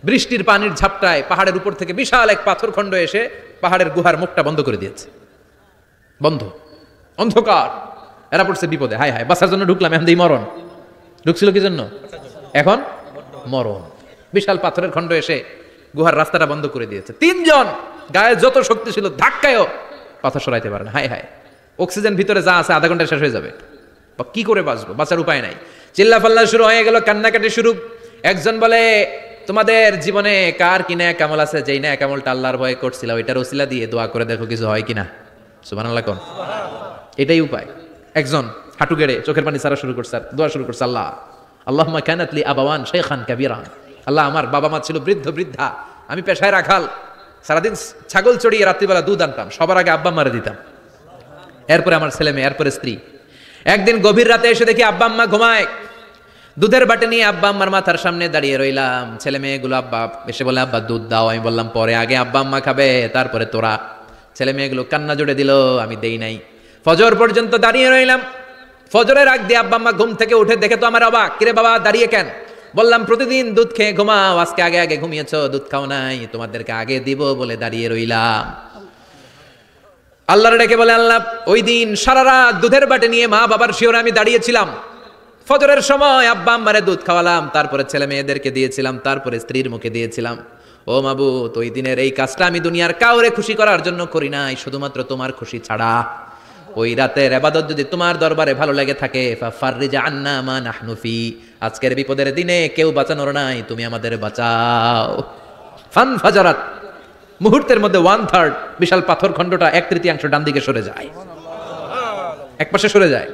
বৃষ্টির পানির ঝাপটায় পাহাড়ের উপর থেকে বিশাল এক পাথরখণ্ড এসে পাহাড়ের গুহার মুখটা বন্ধ করে দিয়েছে। বন্ধ, অন্ধকার। এরা পড়ছে বিপদে, হায় হায় বাঁচার জন্য ঢুকলাম, এখন দিই মরণ। ঢুকছিল কি জন্য? এখন মরণ। বিশাল পাথরের খণ্ড এসে গুহার রাস্তাটা বন্ধ করে দিয়েছে। 3 জন গায়ে যত শক্তি ছিল ধাক্কায়ও পাথর সরাইতে পারে না। হায় হায়, অক্সিজেন ভিতরে যা আছে আধা ঘন্টা শেষ হয়ে যাবে, বা কি করে বাঁচবো, বাঁচার উপায় নাই। চিল্লা ফাল্লা শুরু হয়ে গেল, কান্নাকাটি শুরু। একজন বলে, তোমাদের জীবনে কার কি ন্যাক আমল আছে, যেই ন্যাক আমলটা আল্লাহর ভয়ে করছিল ওইটার ওসিলা দিয়ে দোয়া করে দেখো কিছু হয় কিনা। সুবহানাল্লাহ কোন, এটাই উপায়। একজন হাঁটু গেড়ে চোখের পানি ছাড়া শুরু করছে, দোয়া শুরু করছে, আল্লাহ আল্লাহুম্মা কানাত লি আবাওয়ান শাইখান কাবীরা, আল্লাহ আমার বাবা মা ছিল বৃদ্ধ বৃদ্ধা, আমি পেশায় রাখাল, সারাদিন ছাগল চড়িয়ে রাত্রিবেলা দুধ আনতাম, সবার আগে আব্বা মারে দিতাম, এরপরে আমার ছেলে মেয়ে, এরপরে স্ত্রী। একদিন গভীর রাতে এসে দেখি আব্বা আম্মা ঘুমায়, দুধের বাটি নিয়ে আব্বা আম্মার মাথার সামনে দাঁড়িয়ে রইলাম। ছেলে মেয়েগুলো আব্বা এসে বলে, আব্বা দুধ দাও। আমি বললাম পরে, আগে আব্বা আম্মা খাবে তারপরে তোরা। ছেলে মেয়েগুলো কান্না জুড়ে দিল, আমি দেই নাই। ফজর পর্যন্ত দাঁড়িয়ে রইলাম। ফজরের আগ দিয়ে আব্বা আম্মা ঘুম থেকে উঠে দেখে তো আমার অবাক, কিরে বাবা দাঁড়িয়ে কেন? বললাম প্রতিদিন দুধ খেয়ে ঘুমাও, আজকে আগে আগে ঘুমিয়েছো, দুধ খাও নাই, তোমাদেরকে আগে দিব বলে দাঁড়িয়ে রইলাম। আল্লাহর ডেকে বলে, আল্লাহ ওই দিন সারা রাত দুধের বাটি নিয়ে মা বাবার শিওরে আমি দাঁড়িয়েছিলাম, ফজরের সময় আব্বা আম্মারে দুধ খাওয়ালাম, তারপরে ছেলে মেয়েদেরকে দিয়েছিলাম, তারপরে স্ত্রীর মুখে দিয়েছিলাম। ও মাবুদ, ওই দিনের এই কাজটা আমি দুনিয়ার কাউরে খুশি করার জন্য করি নাই, শুধুমাত্র তোমার খুশি ছাড়া। ওই রাতের ইবাদত যদি তোমার দরবারে ভালো লেগে থাকে, ফাফাররিজ আন্না মা নাহনু ফি, আজকের বিপদের দিনে কেউ বাঁচানোর নাই, তুমি আমাদের বাঁচাও। ফান ফাজারাত, মুহূর্তের মধ্যে 1/3 বিশাল পাথর খণ্ডটা 1/3 ডান দিকে সরে যায়, একপাশে সরে যায়।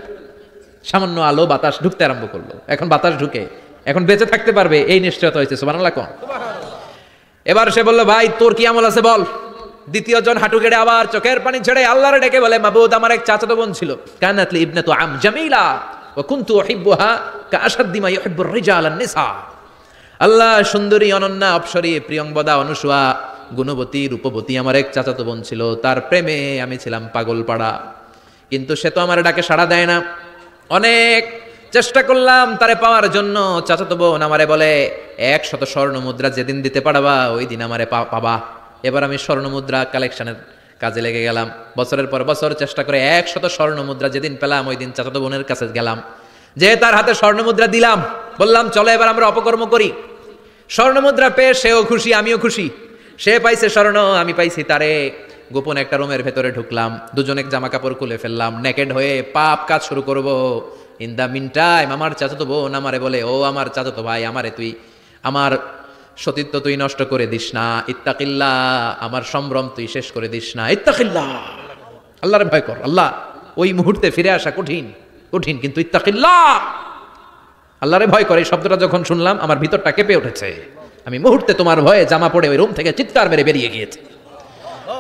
সামান্য আলো বাতাস ঢুকতে আরম্ভ করলো। এখন বাতাস ঢুকে এখন বেঁচে থাকতে পারবে এই নিশ্চয়তা হয়েছে। সুবহানাল্লাহ কোন। এবার সে বলল, ভাই তোর কি আমল আছে বল। দ্বিতীয় জন হাঁটু গেড়ে আবার চোখের পানি ছেড়ে আল্লাহর ডেকে বলে, মাবুদ আমার এক চাচাতো বোন ছিল, কানাত লি ইবনাতু আম জামিলা ওয়া কুনতু উহিব্বুহা কাআশাদ্দি মা ইউহিব্বুর রিজাল আন নিসা। আল্লাহ সুন্দরী, অনন্যা, অপ্সরী, প্রিয়ংবদা, অনুসুয়া, গুণবতী, রূপবতী আমার এক চাচাতো বোন ছিল, তার প্রেমে আমি ছিলাম পাগল পাড়া, কিন্তু সে তো আমার ডাকে সাড়া দেয় না। অনেক চেষ্টা করলাম তারে পাওয়ার জন্য। চাচাতো বোন আমারে বলে, 100 স্বর্ণ মুদ্রা যেদিন দিতে পারবা ওই দিন আমারে পাবা। এবার আমি স্বর্ণ মুদ্রা কালেকশনের কাজে লেগে গেলাম। বছরের পর বছর চেষ্টা করে 100 স্বর্ণ মুদ্রা যেদিন পেলাম ওই দিন চাচাতো বোনের কাছে গেলাম, যে তার হাতে স্বর্ণ মুদ্রা দিলাম, বললাম চলো এবার আমরা অপকর্ম করি। স্বর্ণ মুদ্রা পেয়ে সেও খুশি, আমিও খুশি। সে পাইছে স্বর্ণ, আমি পাইছি তারে। গোপন একটা রুমের ভেতরে ঢুকলাম, দুজনে জামা কাপড় খুলে ফেললাম, নেকেড হয়ে পাপ কাজ শুরু করব। ইন দা মিন টাইম আমার চাচাতো বোন আমারে বলে, ও আমার চাচাতো ভাই, আমারে তুই আমার সতীত্ব তুই নষ্ট করে দিস না, ইত্তাকিল্লাহ, আমার সম্ভ্রম তুই শেষ করে দিস না, ইত্তাকিল্লাহ, আল্লাহরে ভয় কর। আল্লাহ ওই মুহূর্তে ফিরে আসা কঠিন কঠিন, কিন্তু ইত্তাকিল্লাহ, আল্লাহরে ভয় করে। এই শব্দটা যখন শুনলাম আমার ভিতরটা কেঁপে উঠেছে। আমি মুহূর্তে তোমার ভয়ে জামা পড়ে ওই রুম থেকে চিৎকার মেরে বেরিয়ে গিয়েছে।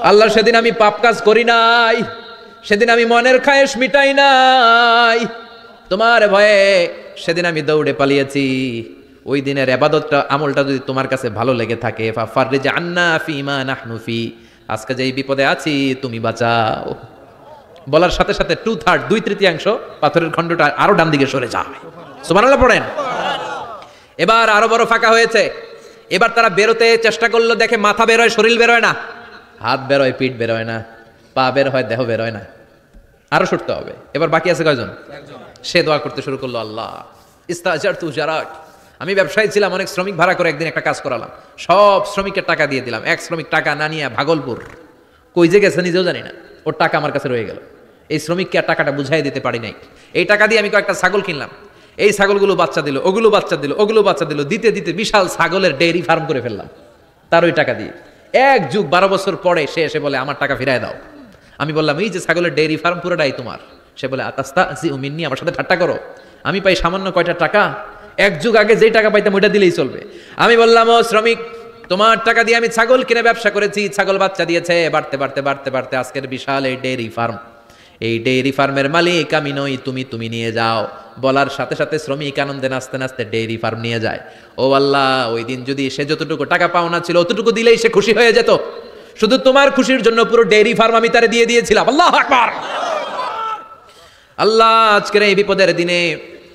আল্লাহ সেদিন আমি পাপ কাজ করি নাই, সেদিন আমি মনের খায়েশ মিটাই নাই, তোমার ভয়ে সেদিন আমি দৌড়ে পালিয়েছি। ওই দিনের ইবাদতটা আমলটা যদি তোমার কাছে ভালো লেগে থাকে, ফাফাররিজ আন্না ফিমা নাহনু ফি, আজকে যেই বিপদে আছি তুমি বাঁচাও। বলার সাথে সাথে 2/3 2/3 পাথরের খণ্ডটা আরো ডান দিকে সরে যায়। সুবহানাল্লাহ পড়েন। এবার আরো বড় ফাঁকা হয়েছে। এবার তারা বেরোতে চেষ্টা করলো, দেখে মাথা বের হয়, শরীর বের হয় না, হাত বের হয়, পিঠ বের হয় না, পা বের হয়, দেহ বের হয় না, আরো সরতে হবে। এবার বাকি আছে কয়জন? সে দোয়া করতে শুরু করলো, আল্লাহ ইস্তাজারতু জারাক, আমি ব্যবসায়ী ছিলাম, অনেক শ্রমিক ভাড়া করে একদিন একটা কাজ করালাম, সব শ্রমিকের টাকা দিয়ে দিলাম। এক শ্রমিক টাকা না নিয়ে ভাগলপুর কই যে গেছে নিজেও জানি না, ওর টাকা আমার কাছে রয়ে গেল। এই শ্রমিককে আর টাকাটা বুঝাই দিতে পারি নাই। এই টাকা দিয়ে আমি কয়েকটা ছাগল কিনলাম, এই ছাগলগুলো বাচ্চা দিল, ওগুলো বাচ্চা দিল, ওগুলো বাচ্চা দিল, দিতে দিতে বিশাল ছাগলের ডেইরি ফার্ম করে ফেললাম তার ওই টাকা দিয়ে। 1 যুগ 12 বছর পরে সে এসে বলে, আমার টাকা ফিরায় দাও। আমি বললাম, এই যে ছাগলের ডেইরি ফার্ম পুরোটাই তোমার। সে বলে, আতাস্তাজি মিন্নি, আমার সাথে ঠাট্টা করো? আমি পাই সামান্য কয়টা টাকা, এক যুগ আগে যেই টাকা পাইতাম ওইটা দিলেই চলবে। আমি বললাম, ও শ্রমিক, তোমার টাকা দিয়ে আমি ছাগল কিনে ব্যবসা করেছি, ছাগল বাচ্চা দিয়েছে, বাড়তে বাড়তে বাড়তে বাড়তে আজকের বিশাল এই ডেইরি ফার্ম। এই ডেইরি ফার্মের মালিক আমি নই, তুমি নিয়ে যাও। বলার সাথে সাথে শ্রমিক আনন্দে নাচতে নাচতে ডেইরি ফার্ম নিয়ে যায়। ও আল্লাহ, ওই দিন যদি সে যতটুকু টাকা পাওনা ছিল অতটুকু দিলেই সে খুশি হয়ে যেত। শুধু তোমার খুশির জন্য পুরো ডেইরি ফার্ম আমি তারে দিয়ে দিয়েছিলাম। আল্লাহু আকবার। আল্লাহ, আজকের এই বিপদের দিনে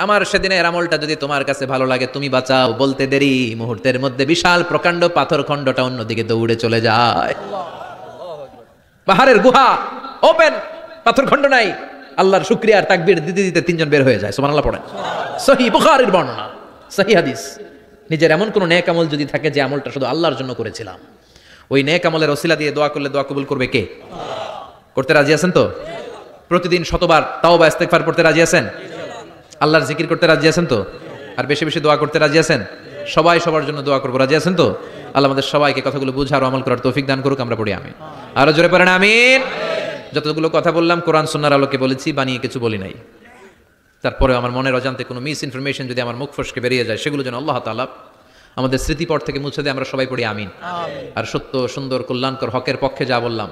আমার সেদিনের আমলটা যদি তোমার কাছে ভালো লাগে তুমি বাঁচাও। বলতে দেরি, মুহূর্তের মধ্যে বিশাল প্রকাণ্ড পাথর খণ্ডটা অন্যদিকে দৌড়ে চলে যায়। পাহাড়ের গুহা ওপেন, পাথর খণ্ড নাই। আল্লাহর শুকরিয়া আর তাকবীর দিতে দিতে তিনজন বের হয়ে যায়। সুবহানাল্লাহ পড়েন। সহিহ বুখারীর বর্ণনা, সহিহ হাদিস। নিজের এমন কোন নেক আমল যদি থাকে যে আমলটা শুধু আল্লাহর জন্য করেছিলাম, ওই নেক আমলের ওসিলা দিয়ে দোয়া করলে দোয়া কবুল করবে কে? করতে রাজি আছেন তো? প্রতিদিন শতবার তাওবা ইস্তেগফার পড়তে রাজি আছেন? আল্লাহর জিকির করতে রাজি আছেন তো? আর বেশি বেশি দোয়া করতে রাজি আছেন? সবাই সবার জন্য দোয়া করবো, রাজি আছেন তো? আল্লাহ আমাদের সবাইকে কথাগুলো বুঝার ও আমল করার তৌফিক দান করুক। আমরা পড়ি আমিন। আরো জোরে পড়েন আমিন। যতগুলো কথা বললাম কোরআন সুন্নাহর আলোকে বলেছি, বানিয়ে কিছু বলি নাই। তারপরে আমার মনের অজান্তে কোনো মিস ইনফরমেশন যদি আমার মুখ ফসকে বেরিয়ে যায়, সেগুলো যেন আল্লাহ তাআলা আমাদের স্মৃতিপট থেকে মুছে দিয়ে আমরা সবাই পড়ি আমিন। আর সত্য, সুন্দর, কল্যাণকর, হকের পক্ষে যা বললাম